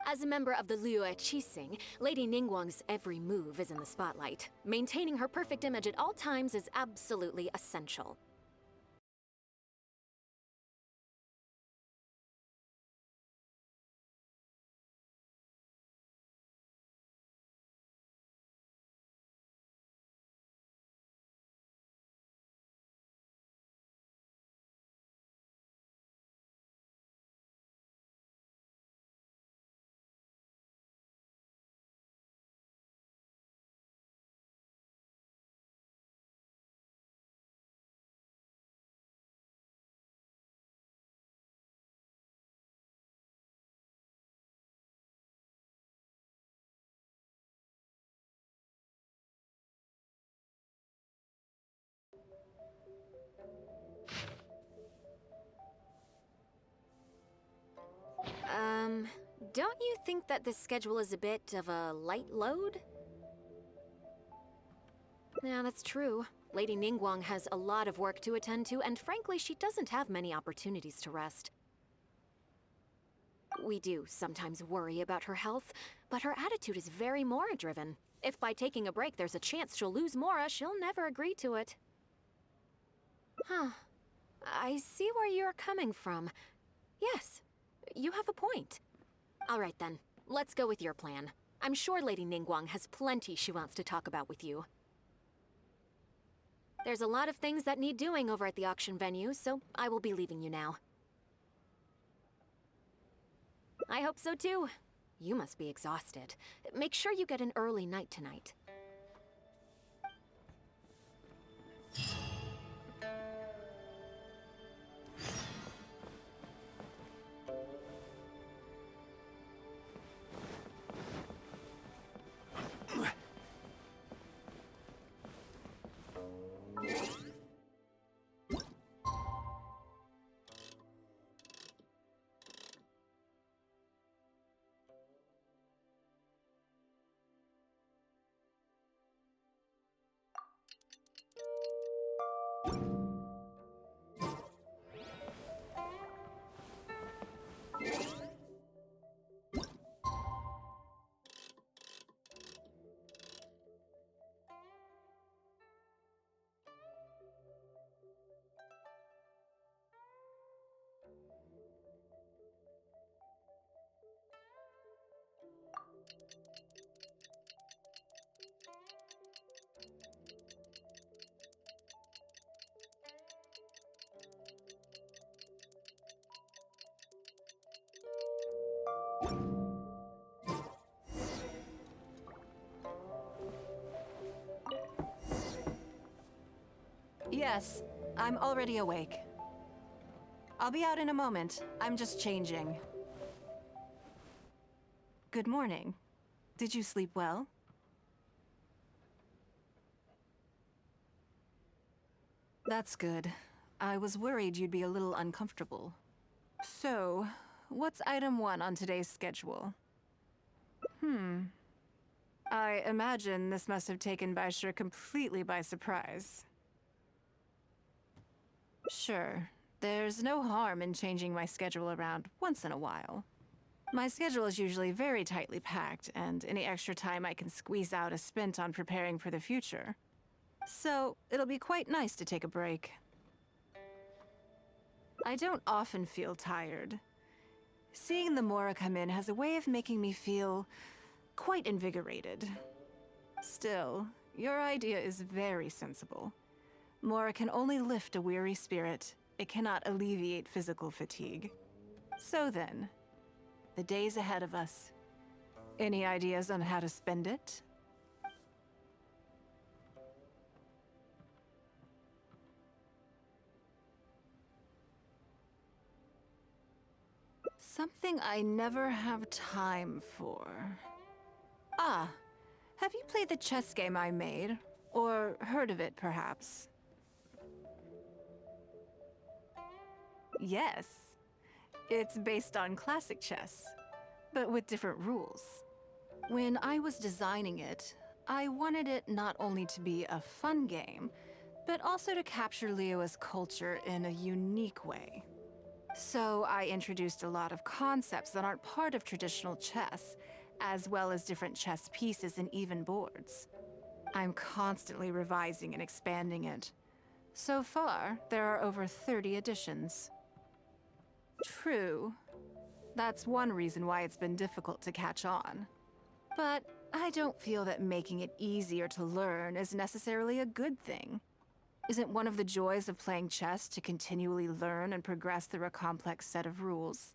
As a member of the Liyue Qixing, Lady Ningguang's every move is in the spotlight. Maintaining her perfect image at all times is absolutely essential. Don't you think that this schedule is a bit of a light load? Yeah, that's true. Lady Ningguang has a lot of work to attend to, and frankly, she doesn't have many opportunities to rest. We do sometimes worry about her health, but her attitude is very Mora-driven. If by taking a break there's a chance she'll lose Mora, she'll never agree to it. Huh. I see where you're coming from. Yes, you have a point. All right then, let's go with your plan. I'm sure Lady Ningguang has plenty she wants to talk about with you. There's a lot of things that need doing over at the auction venue, so I will be leaving you now. I hope so too. You must be exhausted. Make sure you get an early night tonight. Yes, I'm already awake. I'll be out in a moment. I'm just changing. Good morning. Did you sleep well? That's good. I was worried you'd be a little uncomfortable. So, what's item 1 on today's schedule? I imagine this must have taken Baisha completely by surprise. Sure, there's no harm in changing my schedule around once in a while. My schedule is usually very tightly packed, and any extra time I can squeeze out is spent on preparing for the future. So, it'll be quite nice to take a break. I don't often feel tired. Seeing the Mora come in has a way of making me feel quite invigorated. Still, your idea is very sensible. Mora can only lift a weary spirit. It cannot alleviate physical fatigue. So then, the days ahead of us. Any ideas on how to spend it? Something I never have time for. Ah, have you played the chess game I made? Or heard of it, perhaps? Yes. It's based on classic chess, but with different rules. When I was designing it, I wanted it not only to be a fun game, but also to capture Liyue's culture in a unique way. So I introduced a lot of concepts that aren't part of traditional chess, as well as different chess pieces and even boards. I'm constantly revising and expanding it. So far, there are over 30 editions. True. That's one reason why it's been difficult to catch on. But I don't feel that making it easier to learn is necessarily a good thing. Isn't one of the joys of playing chess to continually learn and progress through a complex set of rules?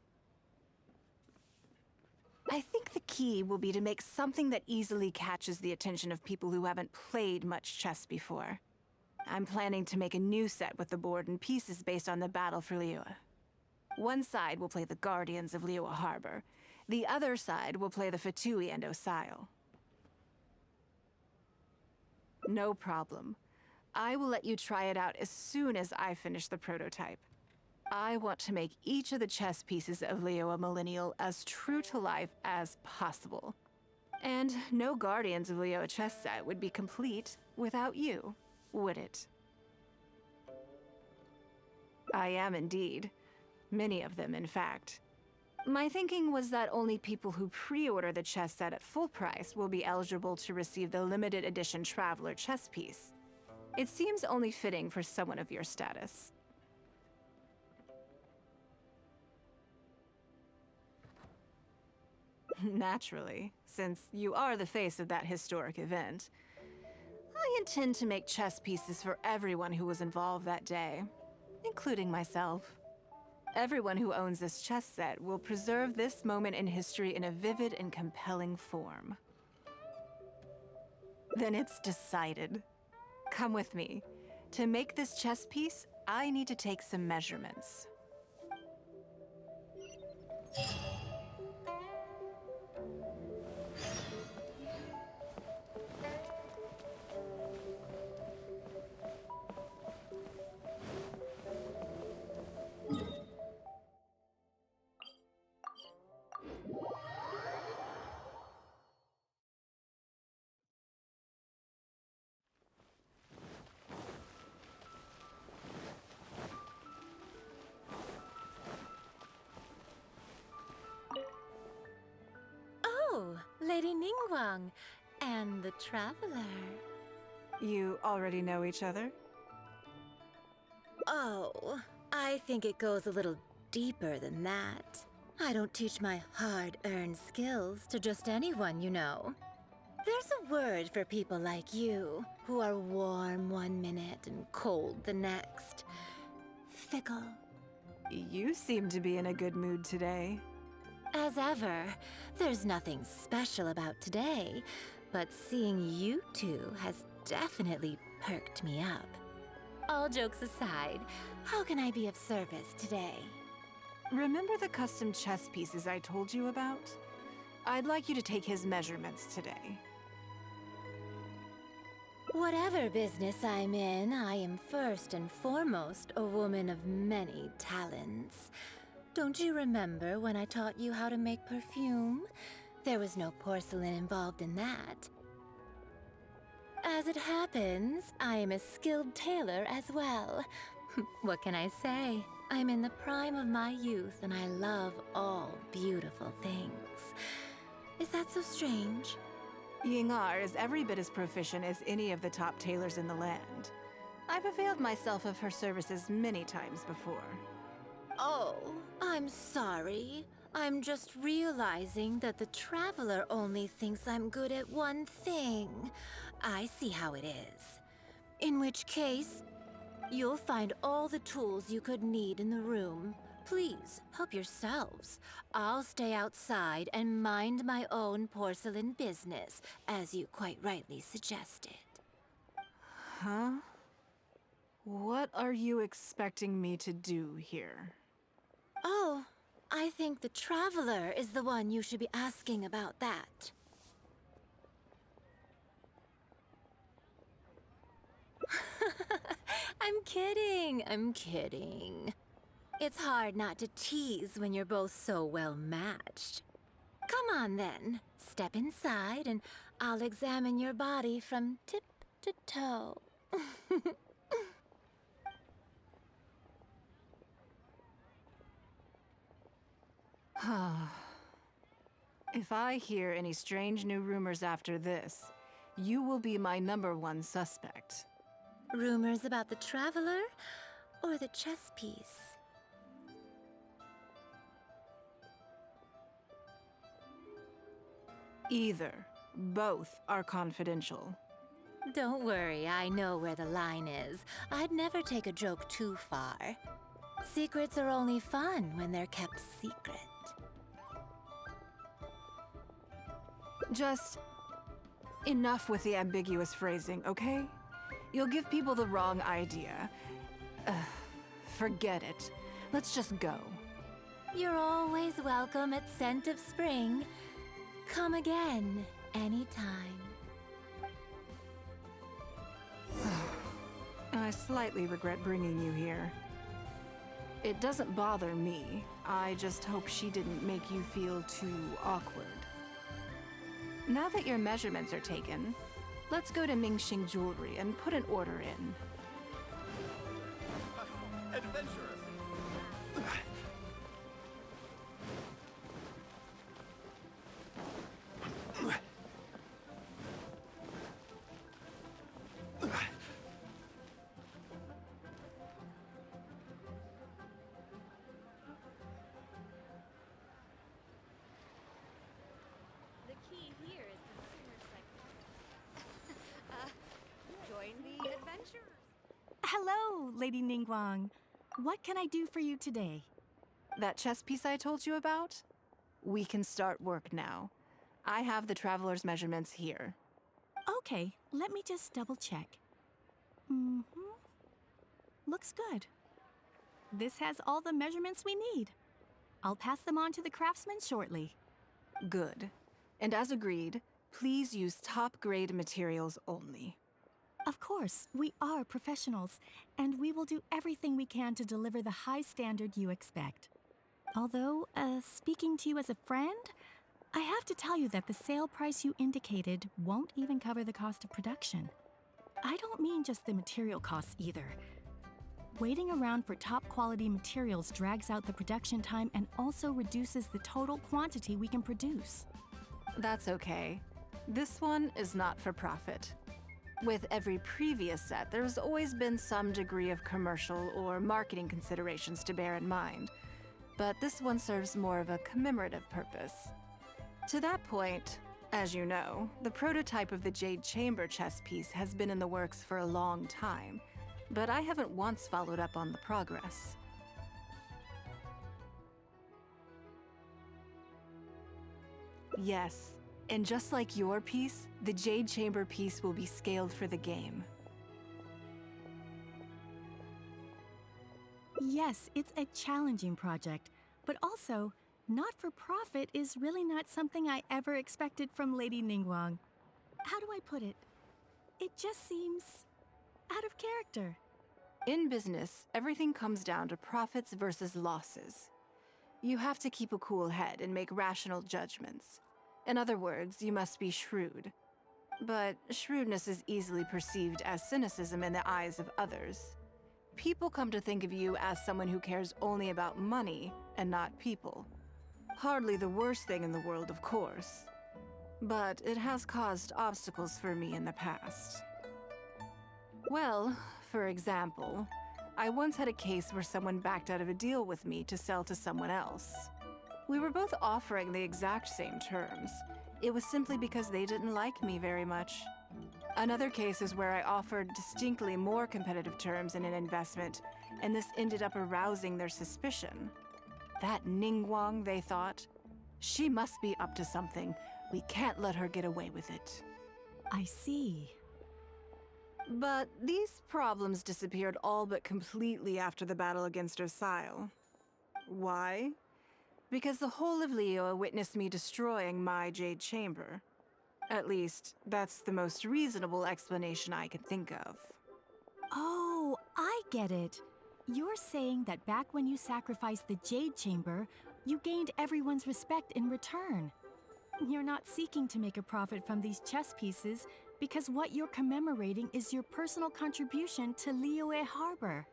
I think the key will be to make something that easily catches the attention of people who haven't played much chess before. I'm planning to make a new set with the board and pieces based on the battle for Liyue. One side will play the Guardians of Liyue Harbor. The other side will play the Fatui and Osile. No problem. I will let you try it out as soon as I finish the prototype. I want to make each of the chess pieces of Liyue Millennial as true to life as possible. And no Guardians of Liyue chess set would be complete without you, would it? I am indeed. Many of them, in fact. My thinking was that only people who pre-order the chess set at full price will be eligible to receive the limited edition Traveler chess piece. It seems only fitting for someone of your status. Naturally, since you are the face of that historic event. I intend to make chess pieces for everyone who was involved that day, including myself. Everyone who owns this chess set will preserve this moment in history in a vivid and compelling form. Then it's decided. Come with me. To make this chess piece, I need to take some measurements. Oh, Lady Ningguang and the Traveler. You already know each other? Oh, I think it goes a little deeper than that. I don't teach my hard-earned skills to just anyone, you know. There's a word for people like you, who are warm one minute and cold the next. Fickle. You seem to be in a good mood today. As ever, there's nothing special about today, but seeing you two has definitely perked me up. All jokes aside, how can I be of service today? Remember the custom chess pieces I told you about? I'd like you to take his measurements today. Whatever business I'm in, I am first and foremost a woman of many talents. Don't you remember when I taught you how to make perfume? There was no porcelain involved in that. As it happens, I am a skilled tailor as well. What can I say? I'm in the prime of my youth and I love all beautiful things. Is that so strange? Yingar is every bit as proficient as any of the top tailors in the land. I've availed myself of her services many times before. Oh, I'm sorry. I'm just realizing that the Traveler only thinks I'm good at one thing. I see how it is. In which case, you'll find all the tools you could need in the room. Please, help yourselves. I'll stay outside and mind my own porcelain business, as you quite rightly suggested. Huh? What are you expecting me to do here? Oh, I think the Traveler is the one you should be asking about that. I'm kidding. It's hard not to tease when you're both so well matched. Come on then, step inside and I'll examine your body from tip to toe. If I hear any strange new rumors after this, you will be my #1 suspect. Rumors about the traveler or the chess piece? Either. Both are confidential. Don't worry, I know where the line is. I'd never take a joke too far. Secrets are only fun when they're kept secret. Just enough with the ambiguous phrasing, okay? You'll give people the wrong idea. Forget it. Let's just go. You're always welcome at Scent of Spring. Come again, anytime. I slightly regret bringing you here. It doesn't bother me. I just hope she didn't make you feel too awkward. Now that your measurements are taken, let's go to Mingxing Jewelry and put an order in. Adventurous. The key here is consumer psychology. Join the adventurers. Hello, Lady Ningguang. What can I do for you today? That chess piece I told you about? We can start work now. I have the traveler's measurements here. Okay, let me just double check. Looks good. This has all the measurements we need. I'll pass them on to the craftsman shortly. Good. And as agreed, please use top-grade materials only. Of course, we are professionals, and we will do everything we can to deliver the high standard you expect. Although, speaking to you as a friend, I have to tell you that the sale price you indicated won't even cover the cost of production. I don't mean just the material costs either. Waiting around for top-quality materials drags out the production time and also reduces the total quantity we can produce. That's okay. This one is not for profit. With every previous set, there's always been some degree of commercial or marketing considerations to bear in mind, but this one serves more of a commemorative purpose. To that point, as you know, the prototype of the Jade Chamber chess piece has been in the works for a long time, but I haven't once followed up on the progress. Yes, and just like your piece, the Jade Chamber piece will be scaled for the game. Yes, it's a challenging project, but also, not-for-profit is really not something I ever expected from Lady Ningguang. How do I put it? It just seems out of character. In business, everything comes down to profits versus losses. You have to keep a cool head and make rational judgments. In other words, you must be shrewd. But shrewdness is easily perceived as cynicism in the eyes of others. People come to think of you as someone who cares only about money and not people. Hardly the worst thing in the world, of course. But it has caused obstacles for me in the past. Well, for example, I once had a case where someone backed out of a deal with me to sell to someone else. We were both offering the exact same terms. It was simply because they didn't like me very much. Another case is where I offered distinctly more competitive terms in an investment, and this ended up arousing their suspicion. That Ningguang, they thought. She must be up to something. We can't let her get away with it. I see. But these problems disappeared all but completely after the battle against Osile. Why? Because the whole of Liyue witnessed me destroying my Jade Chamber. At least, that's the most reasonable explanation I can think of. Oh, I get it. You're saying that back when you sacrificed the Jade Chamber, you gained everyone's respect in return. You're not seeking to make a profit from these chess pieces because what you're commemorating is your personal contribution to Liyue Harbor.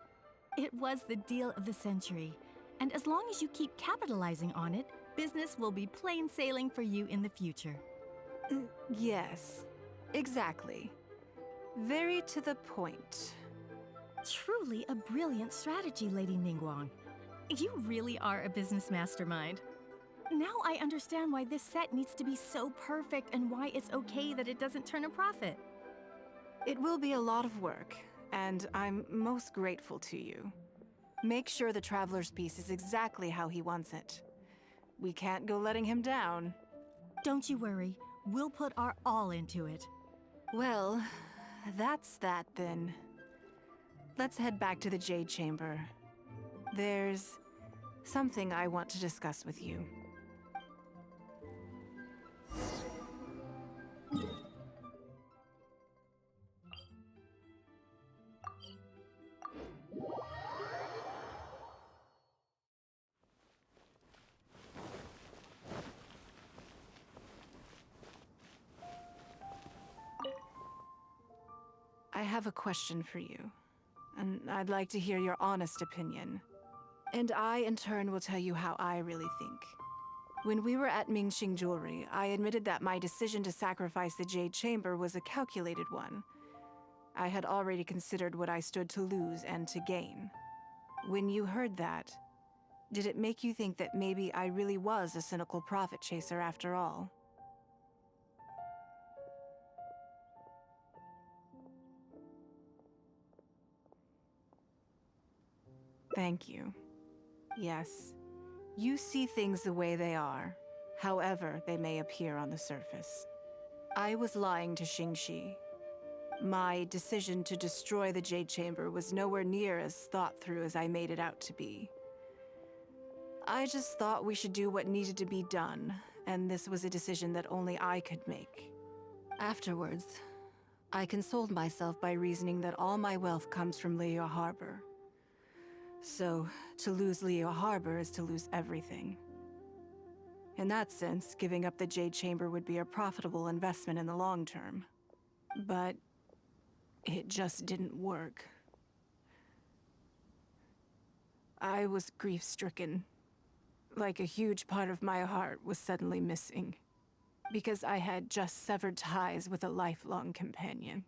It was the deal of the century, and as long as you keep capitalizing on it, business will be plain sailing for you in the future. Yes, exactly. Very to the point. Truly a brilliant strategy, Lady Ningguang. You really are a business mastermind. Now I understand why this set needs to be so perfect and why it's okay that it doesn't turn a profit. It will be a lot of work, and I'm most grateful to you. Make sure the Traveler's piece is exactly how he wants it. We can't go letting him down. Don't you worry. We'll put our all into it. Well, that's that then. Let's head back to the Jade Chamber. There's something I want to discuss with you. I have a question for you, and I'd like to hear your honest opinion. And I, in turn, will tell you how I really think. When we were at Mingxing Jewelry, I admitted that my decision to sacrifice the Jade Chamber was a calculated one. I had already considered what I stood to lose and to gain. When you heard that, did it make you think that maybe I really was a cynical profit chaser after all? Thank you. Yes, you see things the way they are, however they may appear on the surface. I was lying to Xingxi. My decision to destroy the Jade Chamber was nowhere near as thought through as I made it out to be. I just thought we should do what needed to be done, and this was a decision that only I could make. Afterwards, I consoled myself by reasoning that all my wealth comes from Leo Harbor. So, to lose Leo Harbor is to lose everything. In that sense, giving up the Jade Chamber would be a profitable investment in the long term. But it just didn't work. I was grief-stricken. Like a huge part of my heart was suddenly missing. Because I had just severed ties with a lifelong companion.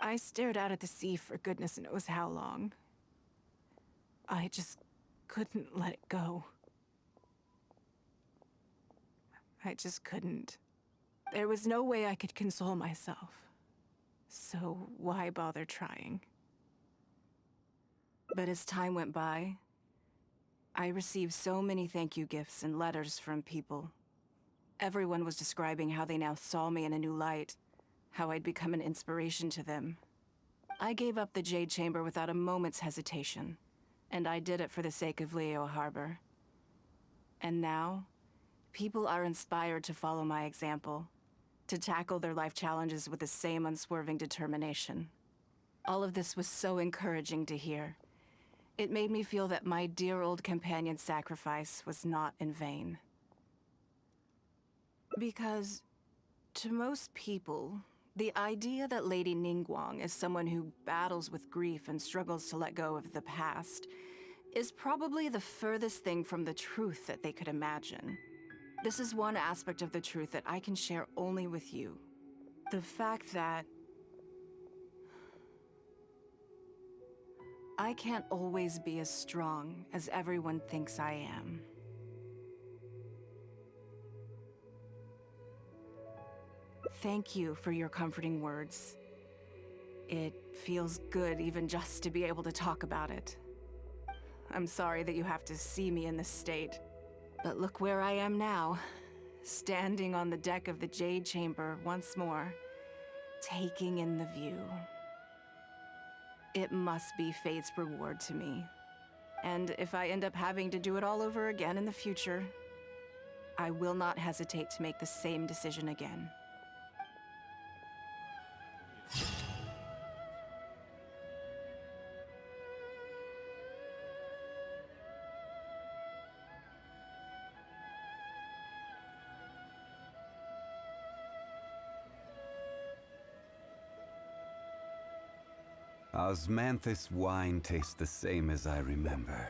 I stared out at the sea for goodness knows how long. I just couldn't let it go. I just couldn't. There was no way I could console myself. So why bother trying? But as time went by, I received so many thank you gifts and letters from people. Everyone was describing how they now saw me in a new light, how I'd become an inspiration to them. I gave up the Jade Chamber without a moment's hesitation. And I did it for the sake of Leo Harbor. And now, people are inspired to follow my example, to tackle their life challenges with the same unswerving determination. All of this was so encouraging to hear. It made me feel that my dear old companion's sacrifice was not in vain. Because, to most people, the idea that Lady Ningguang is someone who battles with grief and struggles to let go of the past is probably the furthest thing from the truth that they could imagine. This is one aspect of the truth that I can share only with you. The fact that I can't always be as strong as everyone thinks I am. Thank you for your comforting words. It feels good even just to be able to talk about it. I'm sorry that you have to see me in this state, but look where I am now, standing on the deck of the Jade Chamber once more, taking in the view. It must be fate's reward to me. And if I end up having to do it all over again in the future, I will not hesitate to make the same decision again. Osmanthus wine tastes the same as I remember.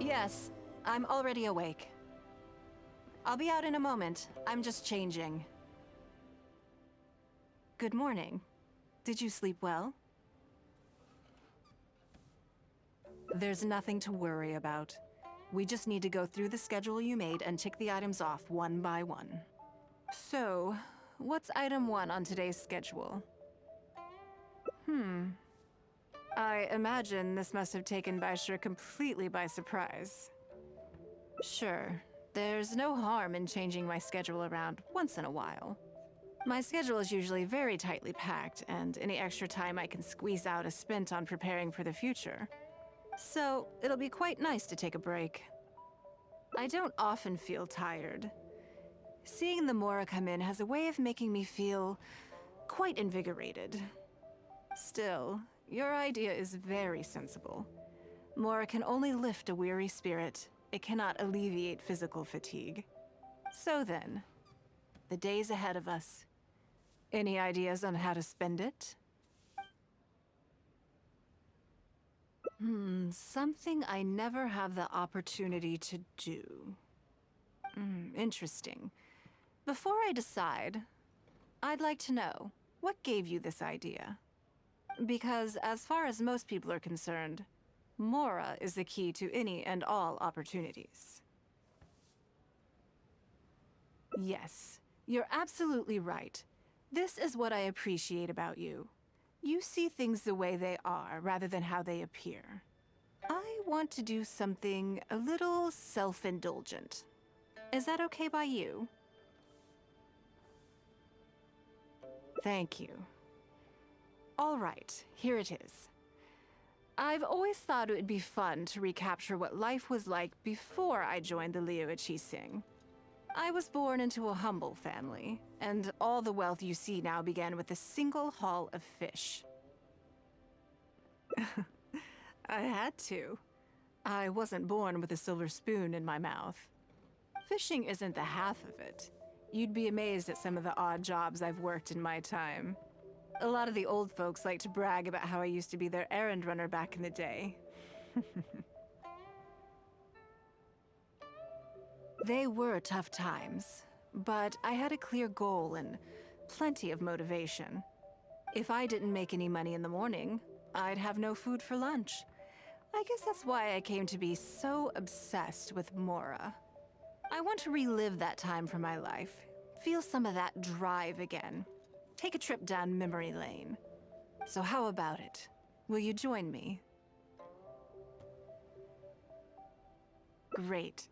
Yes, I'm already awake. I'll be out in a moment. I'm just changing. Good morning. Did you sleep well? There's nothing to worry about. We just need to go through the schedule you made and tick the items off one by one. So, what's item 1 on today's schedule? I imagine this must have taken Baisha completely by surprise. Sure, there's no harm in changing my schedule around once in a while. My schedule is usually very tightly packed, and any extra time I can squeeze out is spent on preparing for the future. So, it'll be quite nice to take a break. I don't often feel tired. Seeing the Mora come in has a way of making me feel quite invigorated. Still, your idea is very sensible. Mora can only lift a weary spirit. It cannot alleviate physical fatigue. So then, the days ahead of us. Any ideas on how to spend it? Something I never have the opportunity to do. Interesting. Before I decide, I'd like to know, what gave you this idea? Because as far as most people are concerned, Mora is the key to any and all opportunities. Yes, you're absolutely right. This is what I appreciate about you. You see things the way they are, rather than how they appear. I want to do something a little self-indulgent. Is that okay by you? Thank you. All right, here it is. I've always thought it would be fun to recapture what life was like before I joined the Liu Qixing. I was born into a humble family, and all the wealth you see now began with a single haul of fish. I had to. I wasn't born with a silver spoon in my mouth. Fishing isn't the half of it. You'd be amazed at some of the odd jobs I've worked in my time. A lot of the old folks like to brag about how I used to be their errand runner back in the day. They were tough times, but I had a clear goal and plenty of motivation. If I didn't make any money in the morning, I'd have no food for lunch. I guess that's why I came to be so obsessed with Mora. I want to relive that time from my life, feel some of that drive again, take a trip down memory lane. So how about it? Will you join me? Great.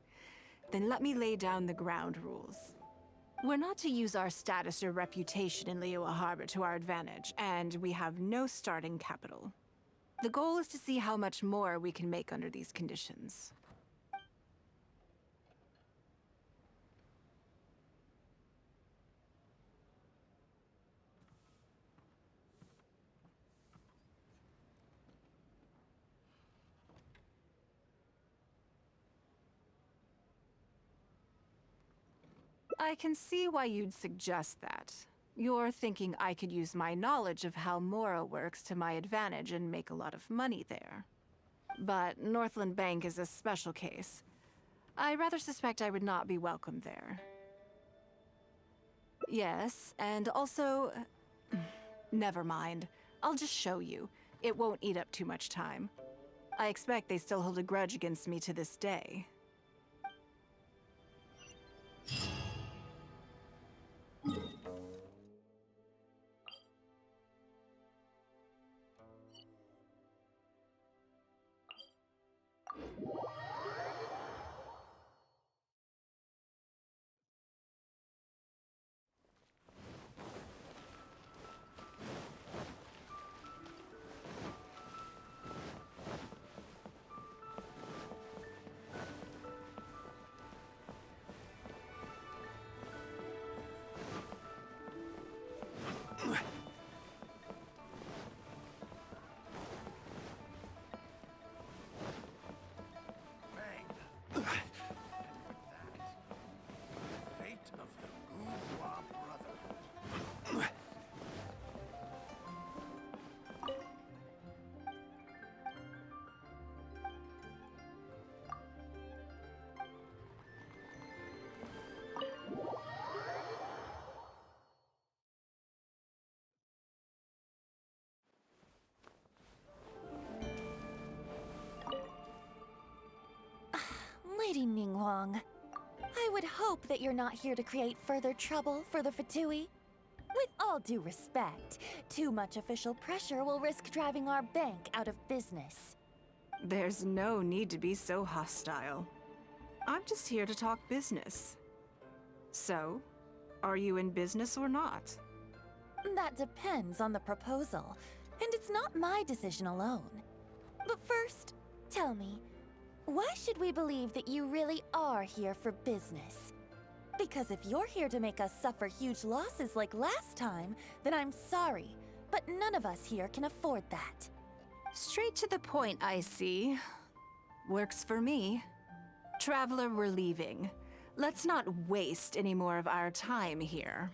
Then let me lay down the ground rules. We're not to use our status or reputation in Liyue Harbor to our advantage, and we have no starting capital. The goal is to see how much more we can make under these conditions. I can see why you'd suggest that. You're thinking I could use my knowledge of how Mora works to my advantage and make a lot of money there. But Northland Bank is a special case. I rather suspect I would not be welcome there. Yes, and also... Never mind. I'll just show you. It won't eat up too much time. I expect they still hold a grudge against me to this day. Ningguang. I would hope that you're not here to create further trouble for the Fatui. With all due respect, too much official pressure will risk driving our bank out of business. There's no need to be so hostile. I'm just here to talk business. So, are you in business or not? That depends on the proposal, and it's not my decision alone. But first, tell me, why should we believe that you really are here for business? Because if you're here to make us suffer huge losses like last time, then I'm sorry, but none of us here can afford that. Straight to the point, I see. Works for me. Traveler, we're leaving. Let's not waste any more of our time here.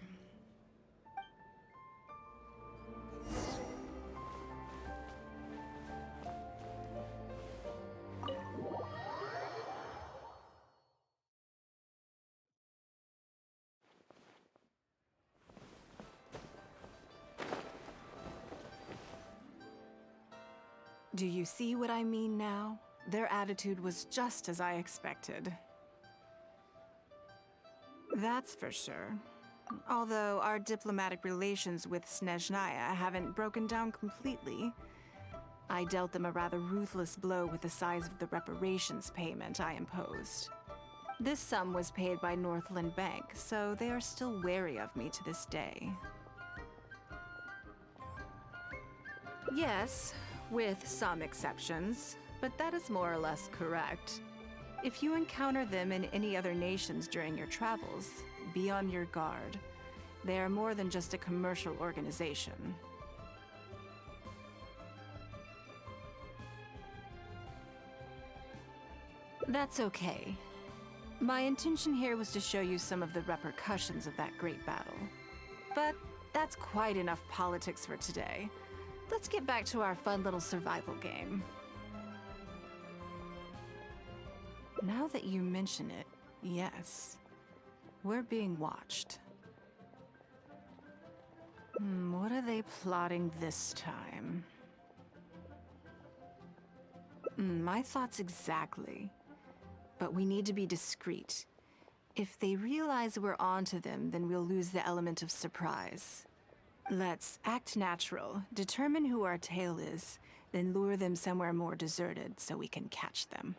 Do you see what I mean now? Their attitude was just as I expected. That's for sure. Although our diplomatic relations with Snezhnaya haven't broken down completely. I dealt them a rather ruthless blow with the size of the reparations payment I imposed. This sum was paid by Northland Bank, so they are still wary of me to this day. Yes, with some exceptions, but that is more or less correct. If you encounter them in any other nations during your travels, be on your guard. They are more than just a commercial organization. That's okay. My intention here was to show you some of the repercussions of that great battle. But that's quite enough politics for today. Let's get back to our fun little survival game. Now that you mention it, yes. We're being watched. What are they plotting this time? My thoughts exactly. But we need to be discreet. If they realize we're onto them, then we'll lose the element of surprise. Let's act natural, determine who our tail is, then lure them somewhere more deserted so we can catch them.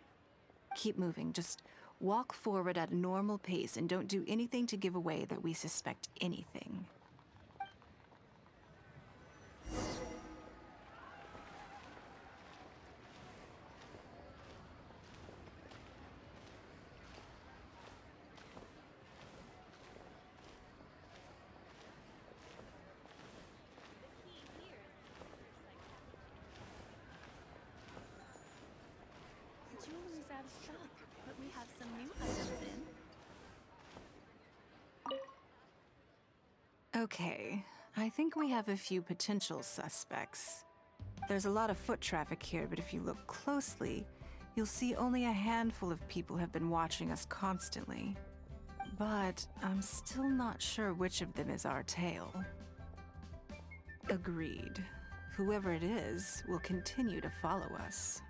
Keep moving, just walk forward at a normal pace and don't do anything to give away that we suspect anything. Jewelry's out of stock, but we have some new items in. Okay, I think we have a few potential suspects. There's a lot of foot traffic here, but if you look closely, you'll see only a handful of people have been watching us constantly. But I'm still not sure which of them is our tail. Agreed. Whoever it is will continue to follow us.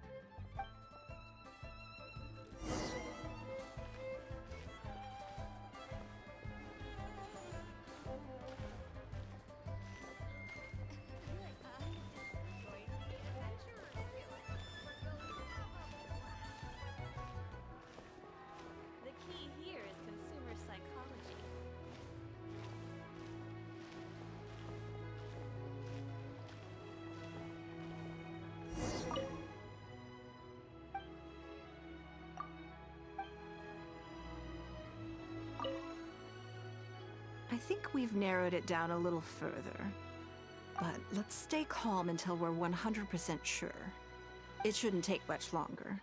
The key here is consumer psychology. I think we've narrowed it down a little further. But let's stay calm until we're 100% sure. It shouldn't take much longer.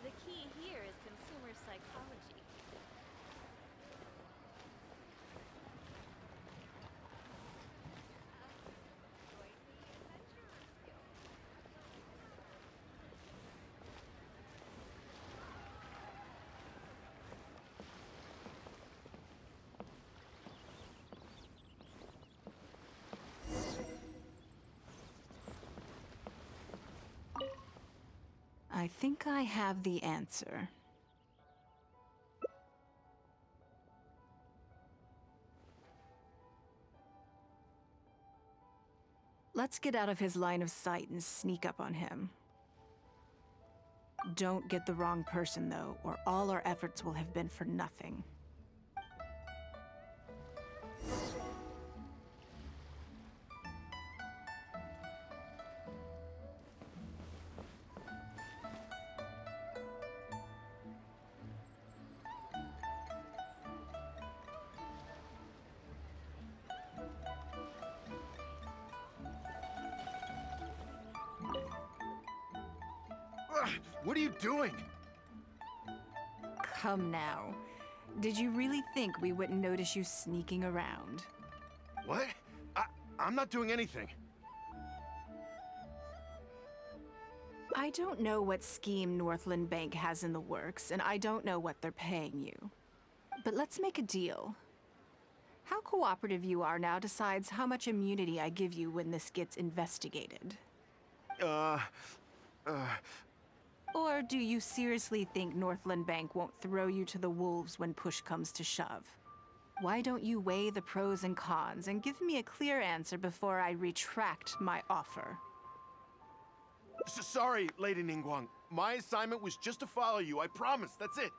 The key here is consumer psychology. I think I have the answer. Let's get out of his line of sight and sneak up on him. Don't get the wrong person, though, or all our efforts will have been for nothing. What are you doing? Come now. Did you really think we wouldn't notice you sneaking around? What? I'm not doing anything. I don't know what scheme Northland Bank has in the works, and I don't know what they're paying you. But let's make a deal. How cooperative you are now decides how much immunity I give you when this gets investigated. Or do you seriously think Northland Bank won't throw you to the wolves when push comes to shove? Why don't you weigh the pros and cons and give me a clear answer before I retract my offer? Sorry, Lady Ningguang. My assignment was just to follow you, I promise, that's it.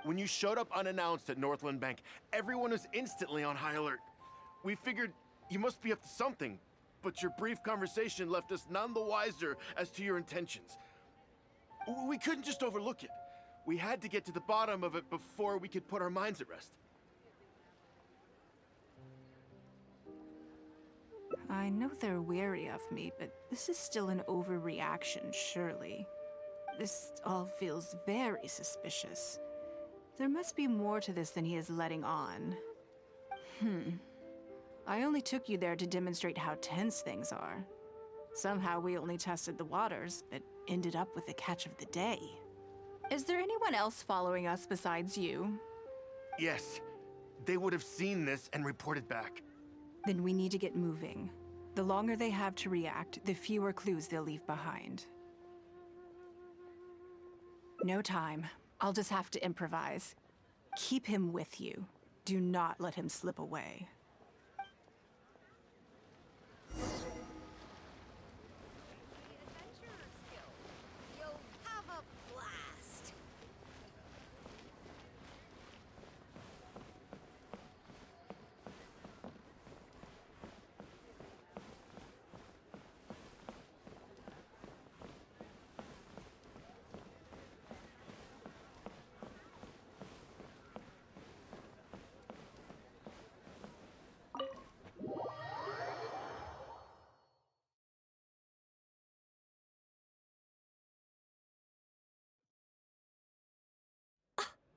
When you showed up unannounced at Northland Bank, everyone was instantly on high alert. We figured you must be up to something, but your brief conversation left us none the wiser as to your intentions. We couldn't just overlook it. We had to get to the bottom of it before we could put our minds at rest. I know they're wary of me, but this is still an overreaction, surely. This all feels very suspicious. There must be more to this than he is letting on. I only took you there to demonstrate how tense things are. Somehow we only tested the waters, but ended up with the catch of the day. Is there anyone else following us besides you? Yes. They would have seen this and reported back. Then we need to get moving. The longer they have to react, the fewer clues they'll leave behind. No time. I'll just have to improvise. Keep him with you. Do not let him slip away.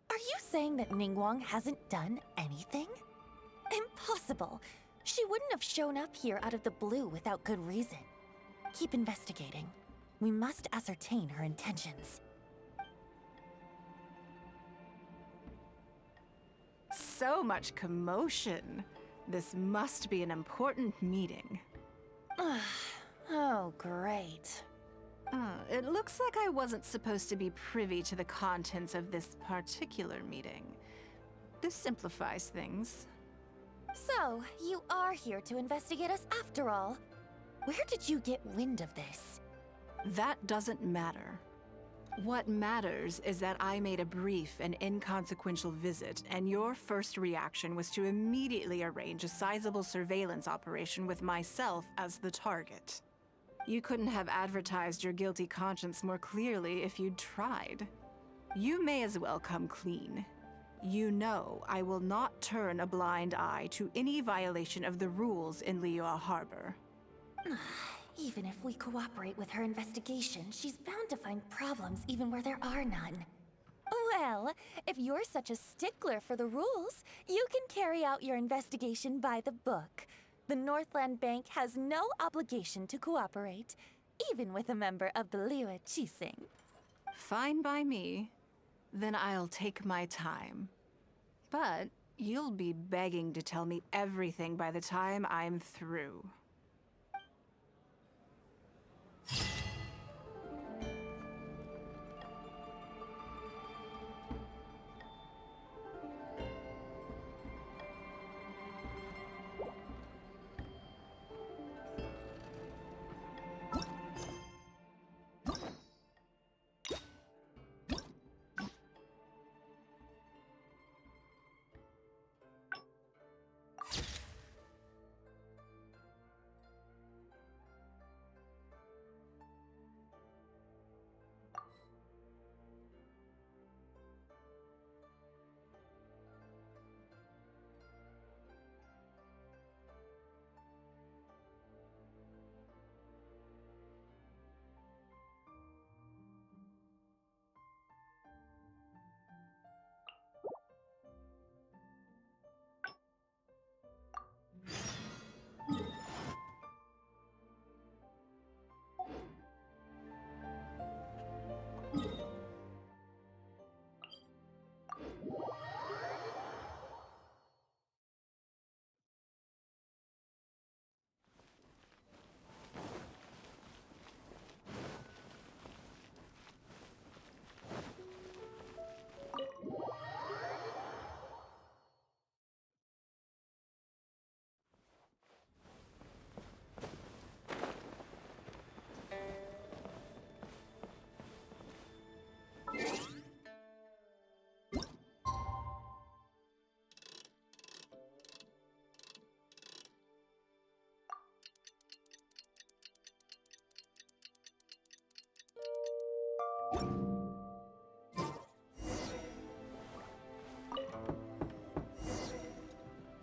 Are you saying that Ningguang hasn't done anything? Impossible. She wouldn't have shown up here out of the blue without good reason. Keep investigating. We must ascertain her intentions. So much commotion. This must be an important meeting. Oh, great. It looks like I wasn't supposed to be privy to the contents of this particular meeting. This simplifies things. So, you are here to investigate us after all. Where did you get wind of this? That doesn't matter. What matters is that I made a brief and inconsequential visit, and your first reaction was to immediately arrange a sizable surveillance operation with myself as the target. You couldn't have advertised your guilty conscience more clearly if you'd tried. You may as well come clean. You know I will not turn a blind eye to any violation of the rules in Liyue Harbor. Even if we cooperate with her investigation, she's bound to find problems even where there are none. Well, if you're such a stickler for the rules, you can carry out your investigation by the book. The Northland Bank has no obligation to cooperate, even with a member of the Liyue Qixing. Fine by me. Then I'll take my time. But you'll be begging to tell me everything by the time I'm through.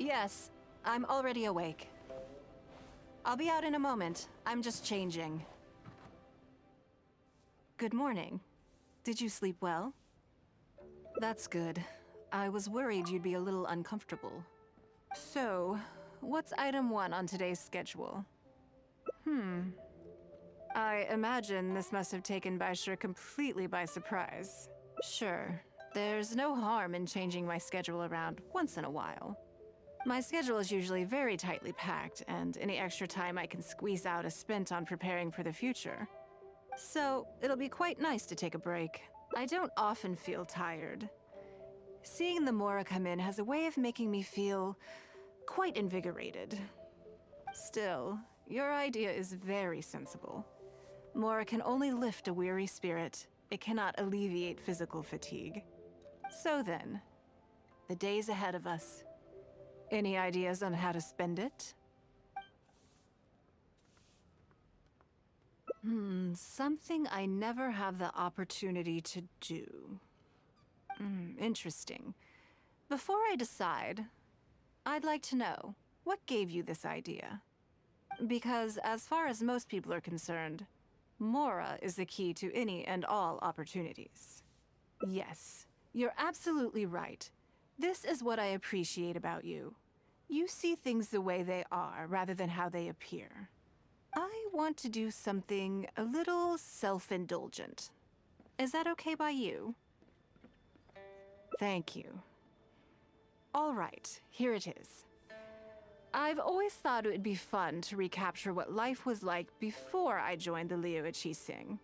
Yes, I'm already awake. I'll be out in a moment. I'm just changing. Good morning. Did you sleep well? That's good. I was worried you'd be a little uncomfortable. So, what's item 1 on today's schedule? I imagine this must have taken Baisha completely by surprise. Sure, there's no harm in changing my schedule around once in a while. My schedule is usually very tightly packed, and any extra time I can squeeze out is spent on preparing for the future. So, it'll be quite nice to take a break. I don't often feel tired. Seeing the Mora come in has a way of making me feel quite invigorated. Still, your idea is very sensible. Mora can only lift a weary spirit. It cannot alleviate physical fatigue. So then, the days ahead of us. Any ideas on how to spend it? Something I never have the opportunity to do. Interesting. Before I decide, I'd like to know, what gave you this idea? Because as far as most people are concerned, Mora is the key to any and all opportunities. Yes, you're absolutely right. This is what I appreciate about you. You see things the way they are, rather than how they appear. I want to do something a little self-indulgent. Is that okay by you? Thank you. All right, here it is. I've always thought it would be fun to recapture what life was like before I joined the Liu Sing.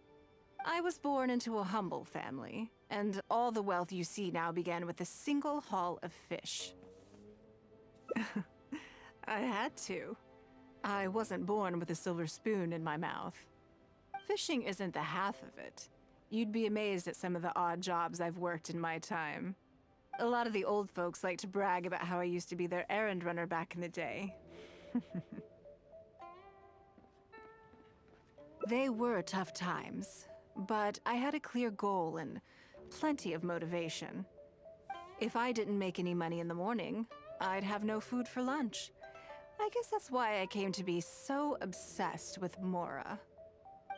I was born into a humble family, and all the wealth you see now began with a single haul of fish. I had to. I wasn't born with a silver spoon in my mouth. Fishing isn't the half of it. You'd be amazed at some of the odd jobs I've worked in my time. A lot of the old folks like to brag about how I used to be their errand runner back in the day. They were tough times, but I had a clear goal and plenty of motivation. If I didn't make any money in the morning, I'd have no food for lunch. I guess that's why I came to be so obsessed with Mora.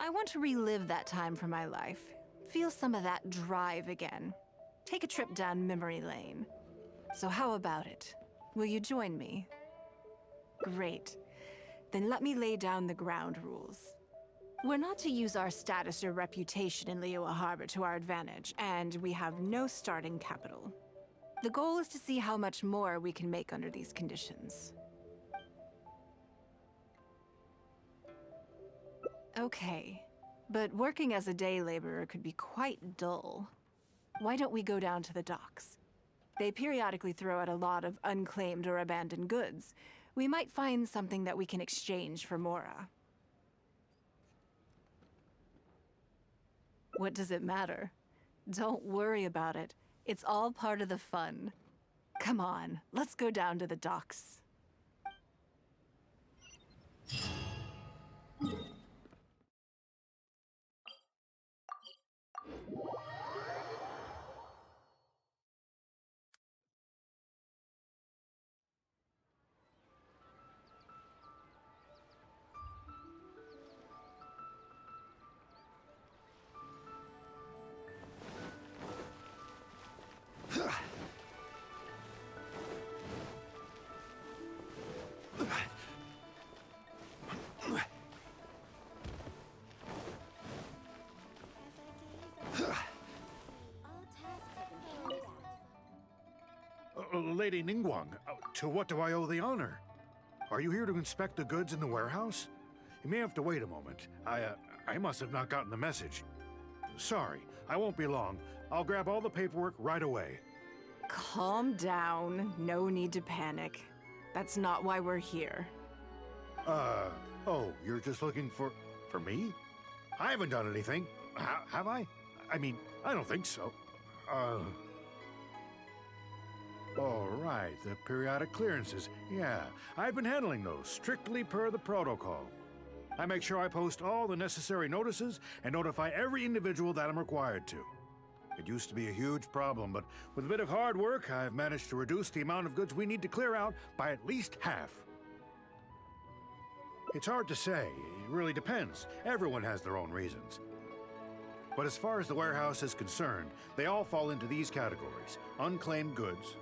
I want to relive that time from my life, feel some of that drive again. Take a trip down memory lane. So how about it? Will you join me? Great. Then let me lay down the ground rules. We're not to use our status or reputation in Liyue Harbor to our advantage, and we have no starting capital. The goal is to see how much more we can make under these conditions. Okay, but working as a day laborer could be quite dull. Why don't we go down to the docks? They periodically throw out a lot of unclaimed or abandoned goods. We might find something that we can exchange for Mora. What does it matter? Don't worry about it. It's all part of the fun. Come on, let's go down to the docks. Lady Ningguang, to what do I owe the honor? Are you here to inspect the goods in the warehouse? You may have to wait a moment. I must have not gotten the message. Sorry, I won't be long. I'll grab all the paperwork right away. Calm down. No need to panic. That's not why we're here. Oh, you're just looking for me? I haven't done anything. Have I? I mean, I don't think so. All right, the periodic clearances. Yeah, I've been handling those, strictly per the protocol. I make sure I post all the necessary notices and notify every individual that I'm required to. It used to be a huge problem, but with a bit of hard work, I've managed to reduce the amount of goods we need to clear out by at least half. It's hard to say. It really depends. Everyone has their own reasons. But as far as the warehouse is concerned, they all fall into these categories: unclaimed goods,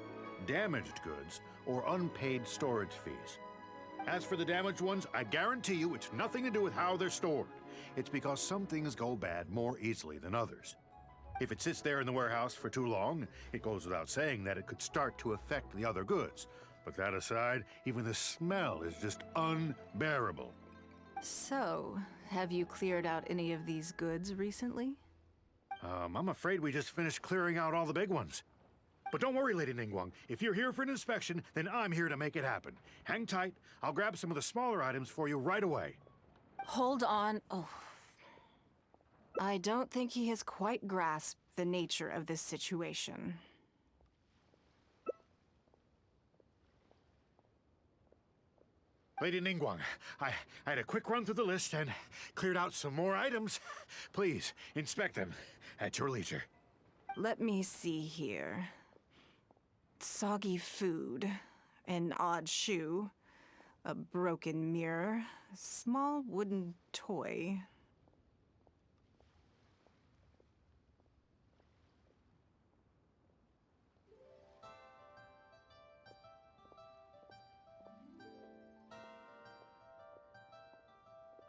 damaged goods, or unpaid storage fees. As for the damaged ones, I guarantee you it's nothing to do with how they're stored. It's because some things go bad more easily than others. If it sits there in the warehouse for too long, it goes without saying that it could start to affect the other goods. But that aside, even the smell is just unbearable. So, have you cleared out any of these goods recently? I'm afraid we just finished clearing out all the big ones. But don't worry, Lady Ningguang. If you're here for an inspection, then I'm here to make it happen. Hang tight. I'll grab some of the smaller items for you right away. Hold on. Oh. I don't think he has quite grasped the nature of this situation. Lady Ningguang, I had a quick run through the list and cleared out some more items. Please, inspect them at your leisure. Let me see here. Soggy food, an odd shoe, a broken mirror, a small wooden toy.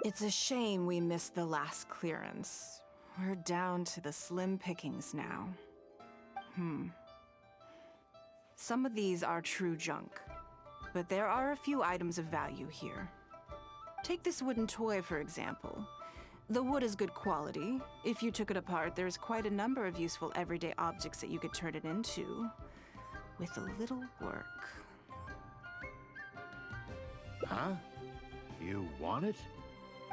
It's a shame we missed the last clearance. We're down to the slim pickings now. Some of these are true junk, but there are a few items of value here. Take this wooden toy, for example. The wood is good quality. If you took it apart, there's quite a number of useful everyday objects that you could turn it into, with a little work. Huh? You want it?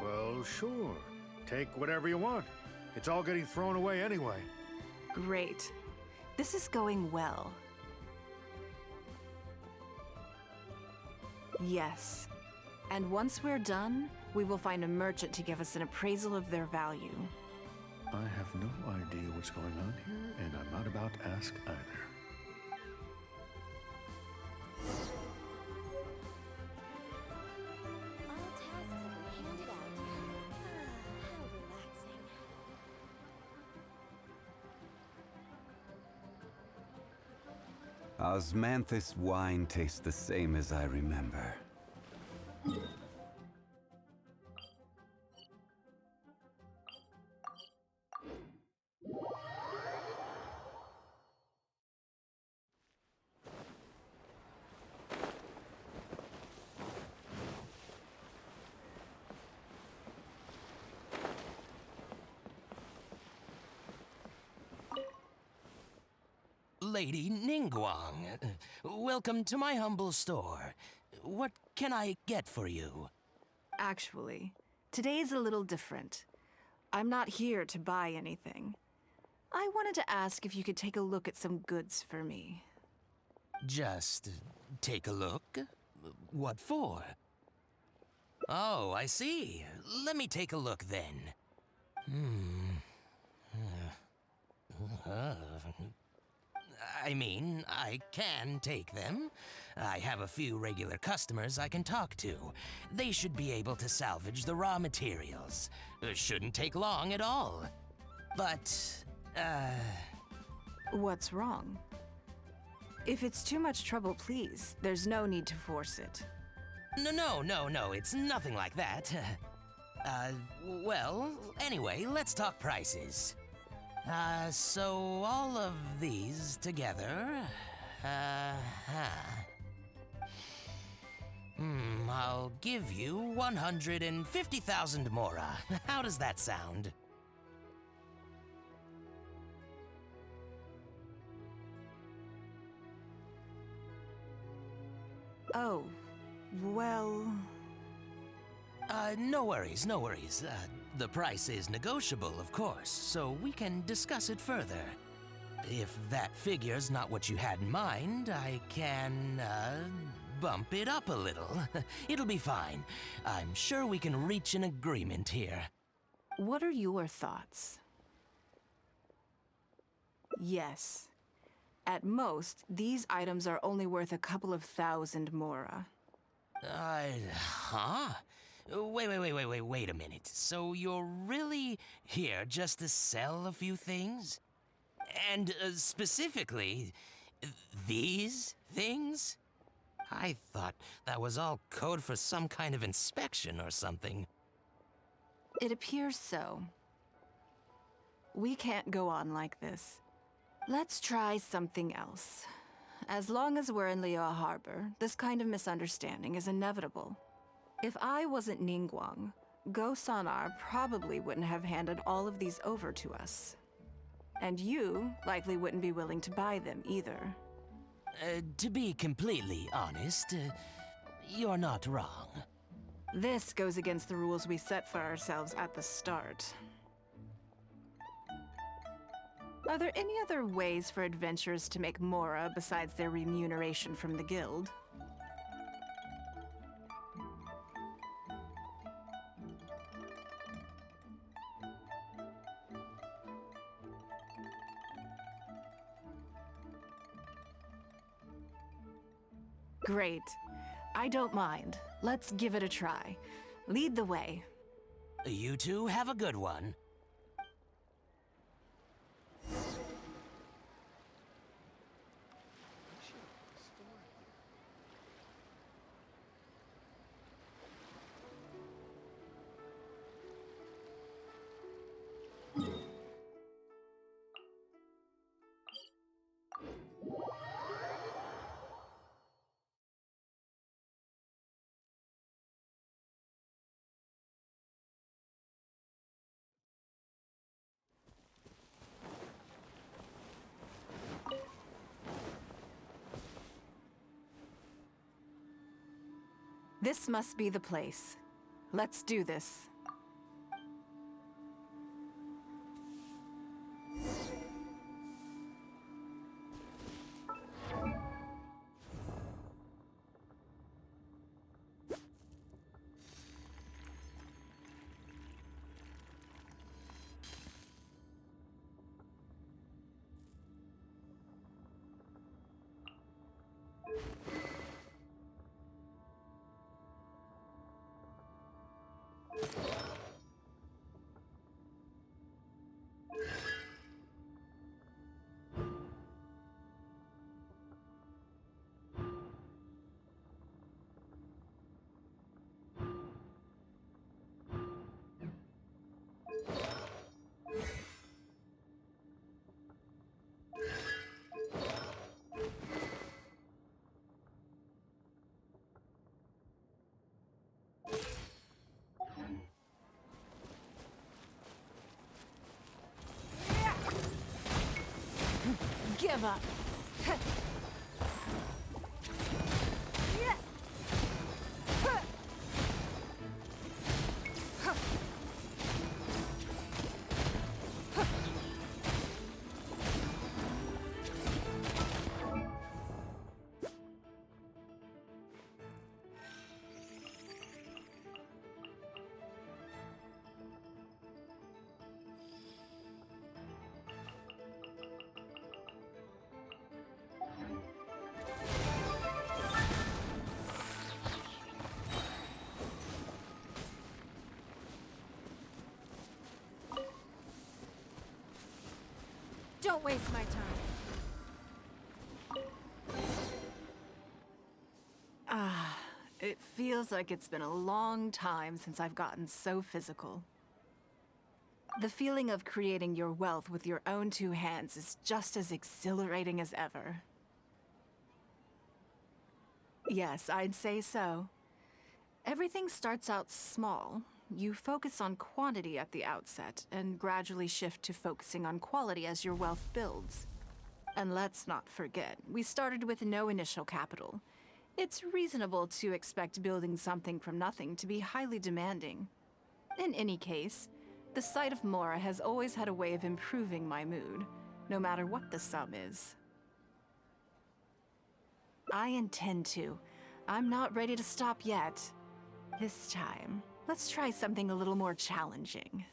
Well, sure. Take whatever you want. It's all getting thrown away anyway. Great. This is going well. Yes. And once we're done, we will find a merchant to give us an appraisal of their value. I have no idea what's going on here, and I'm not about to ask either. Osmanthus wine tastes the same as I remember. Lady Ningguang, welcome to my humble store. What can I get for you? Actually, today is a little different. I'm not here to buy anything. I wanted to ask if you could take a look at some goods for me. Just take a look? What for? Oh, I see. Let me take a look then. I mean, I can take them. I have a few regular customers I can talk to. They should be able to salvage the raw materials. It shouldn't take long at all. But, What's wrong? If it's too much trouble, please, there's no need to force it. No, it's nothing like that. Well, anyway, let's talk prices. So all of these together, I'll give you 150,000 mora. How does that sound? Oh, well... No worries. The price is negotiable, of course, so we can discuss it further. If that figure's not what you had in mind, I can, bump it up a little. It'll be fine. I'm sure we can reach an agreement here. What are your thoughts? Yes. At most, these items are only worth a couple of thousand mora. Huh? Wait a minute. So you're really here just to sell a few things? And specifically, these things? I thought that was all code for some kind of inspection or something. It appears so. We can't go on like this. Let's try something else. As long as we're in Liyue Harbor, this kind of misunderstanding is inevitable. If I wasn't Ningguang, Go Sonar probably wouldn't have handed all of these over to us. And you likely wouldn't be willing to buy them either. To be completely honest, you're not wrong. This goes against the rules we set for ourselves at the start. Are there any other ways for adventurers to make mora besides their remuneration from the guild? Great. I don't mind. Let's give it a try. Lead the way. You two have a good one. This must be the place. Let's do this. Give up. Don't waste my time. It feels like it's been a long time since I've gotten so physical. The feeling of creating your wealth with your own two hands is just as exhilarating as ever. Yes, I'd say so. Everything starts out small. You focus on quantity at the outset, and gradually shift to focusing on quality as your wealth builds. And let's not forget, we started with no initial capital. It's reasonable to expect building something from nothing to be highly demanding. In any case, the sight of Mora has always had a way of improving my mood, no matter what the sum is. I intend to. I'm not ready to stop yet. This time, let's try something a little more challenging.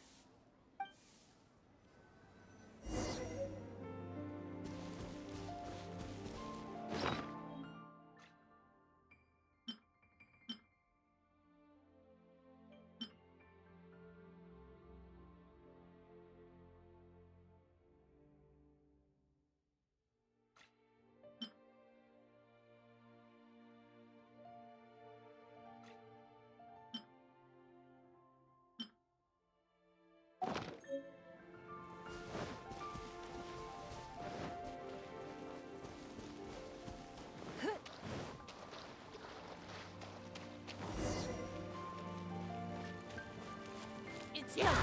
It's done.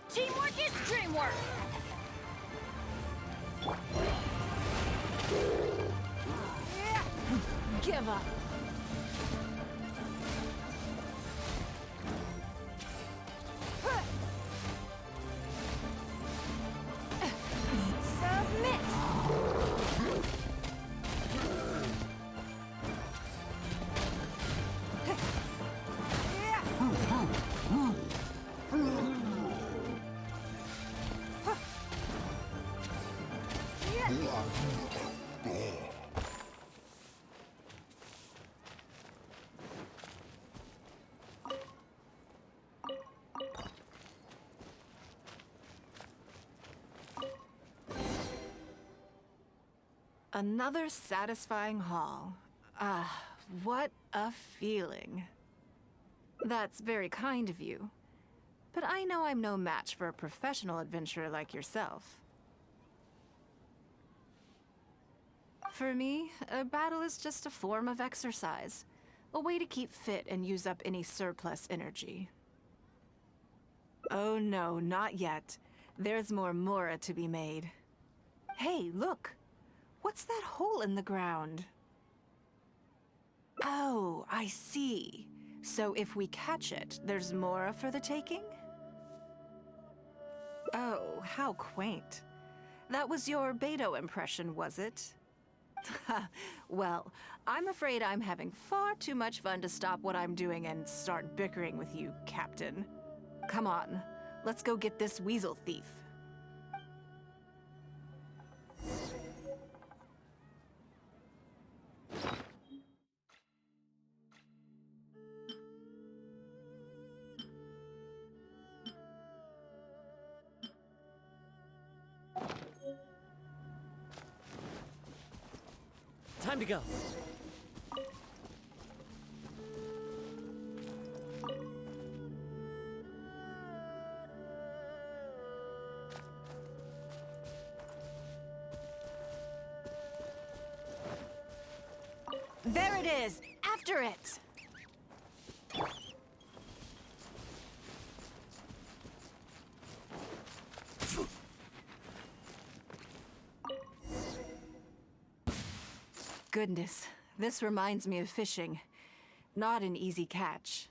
Teamwork is dreamwork. Give up. Submit. Another satisfying haul. Ah, what a feeling. That's very kind of you. But I know I'm no match for a professional adventurer like yourself. For me, a battle is just a form of exercise. A way to keep fit and use up any surplus energy. Oh no, not yet. There's more Mora to be made. Hey, look! What's that hole in the ground? Oh, I see. So if we catch it, there's Mora for the taking? Oh, how quaint. That was your Beto impression, was it? Well, I'm afraid I'm having far too much fun to stop what I'm doing and start bickering with you, Captain. Come on, let's go get this weasel thief. Time to go. There it is! After it! Goodness, this reminds me of fishing. Not an easy catch.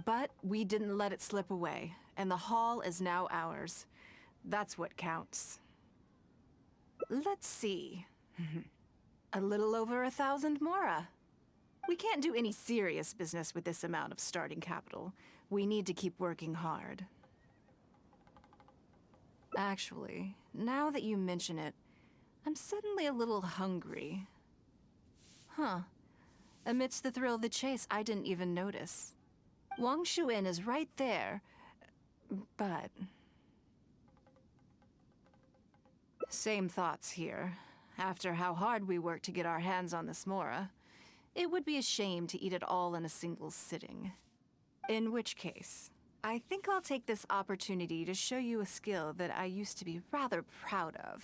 But we didn't let it slip away, and the haul is now ours. That's what counts. Let's see. A little over 1,000 Mora. We can't do any serious business with this amount of starting capital. We need to keep working hard. Actually, now that you mention it, I'm suddenly a little hungry. Huh. Amidst the thrill of the chase, I didn't even notice. Wangshu Inn is right there, but... Same thoughts here. After how hard we worked to get our hands on this Mora, it would be a shame to eat it all in a single sitting. In which case, I think I'll take this opportunity to show you a skill that I used to be rather proud of.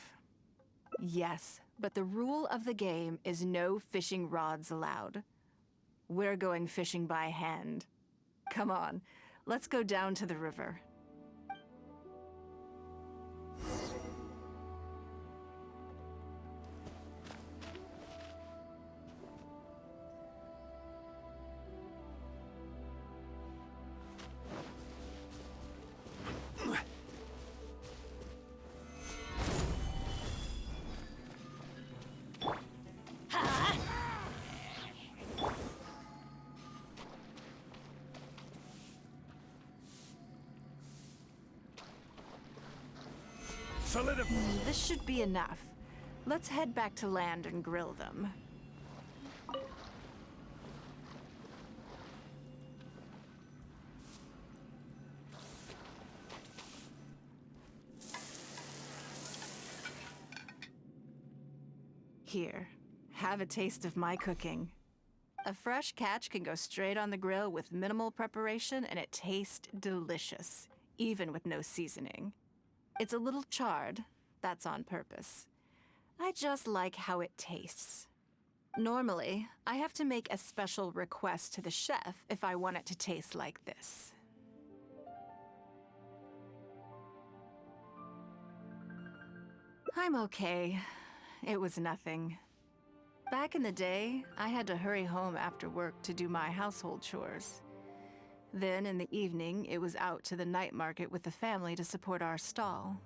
Yes, but the rule of the game is no fishing rods allowed. We're going fishing by hand. Come on, let's go down to the river. This should be enough. Let's head back to land and grill them. Here, have a taste of my cooking. A fresh catch can go straight on the grill with minimal preparation and it tastes delicious, even with no seasoning. It's a little charred. That's on purpose. I just like how it tastes. Normally, I have to make a special request to the chef if I want it to taste like this. I'm okay. It was nothing. Back in the day, I had to hurry home after work to do my household chores. Then in the evening, it was out to the night market with the family to support our stall.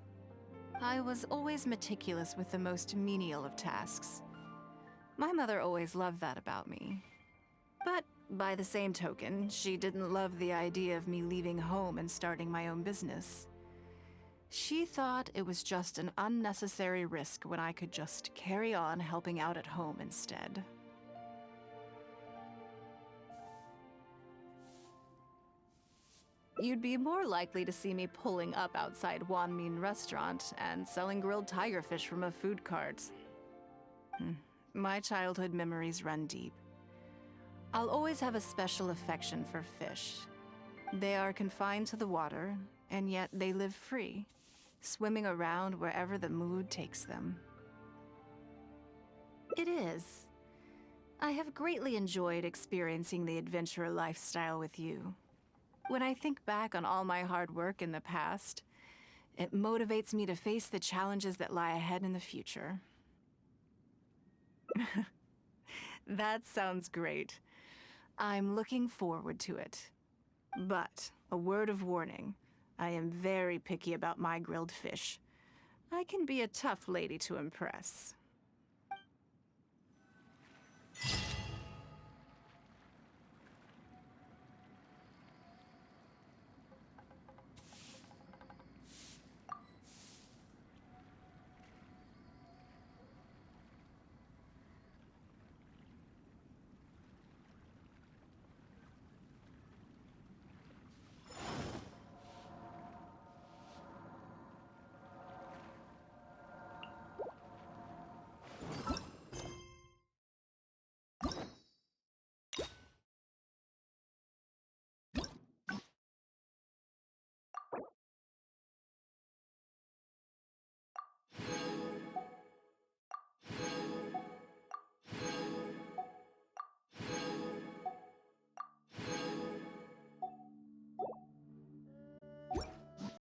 I was always meticulous with the most menial of tasks. My mother always loved that about me. But by the same token, she didn't love the idea of me leaving home and starting my own business. She thought it was just an unnecessary risk when I could just carry on helping out at home instead. You'd be more likely to see me pulling up outside Wanmin Restaurant and selling grilled tiger fish from a food cart. My childhood memories run deep. I'll always have a special affection for fish. They are confined to the water, and yet they live free, swimming around wherever the mood takes them. It is. I have greatly enjoyed experiencing the adventurer lifestyle with you. When I think back on all my hard work in the past, it motivates me to face the challenges that lie ahead in the future. That sounds great. I'm looking forward to it. But, a word of warning, I am very picky about my grilled fish. I can be a tough lady to impress.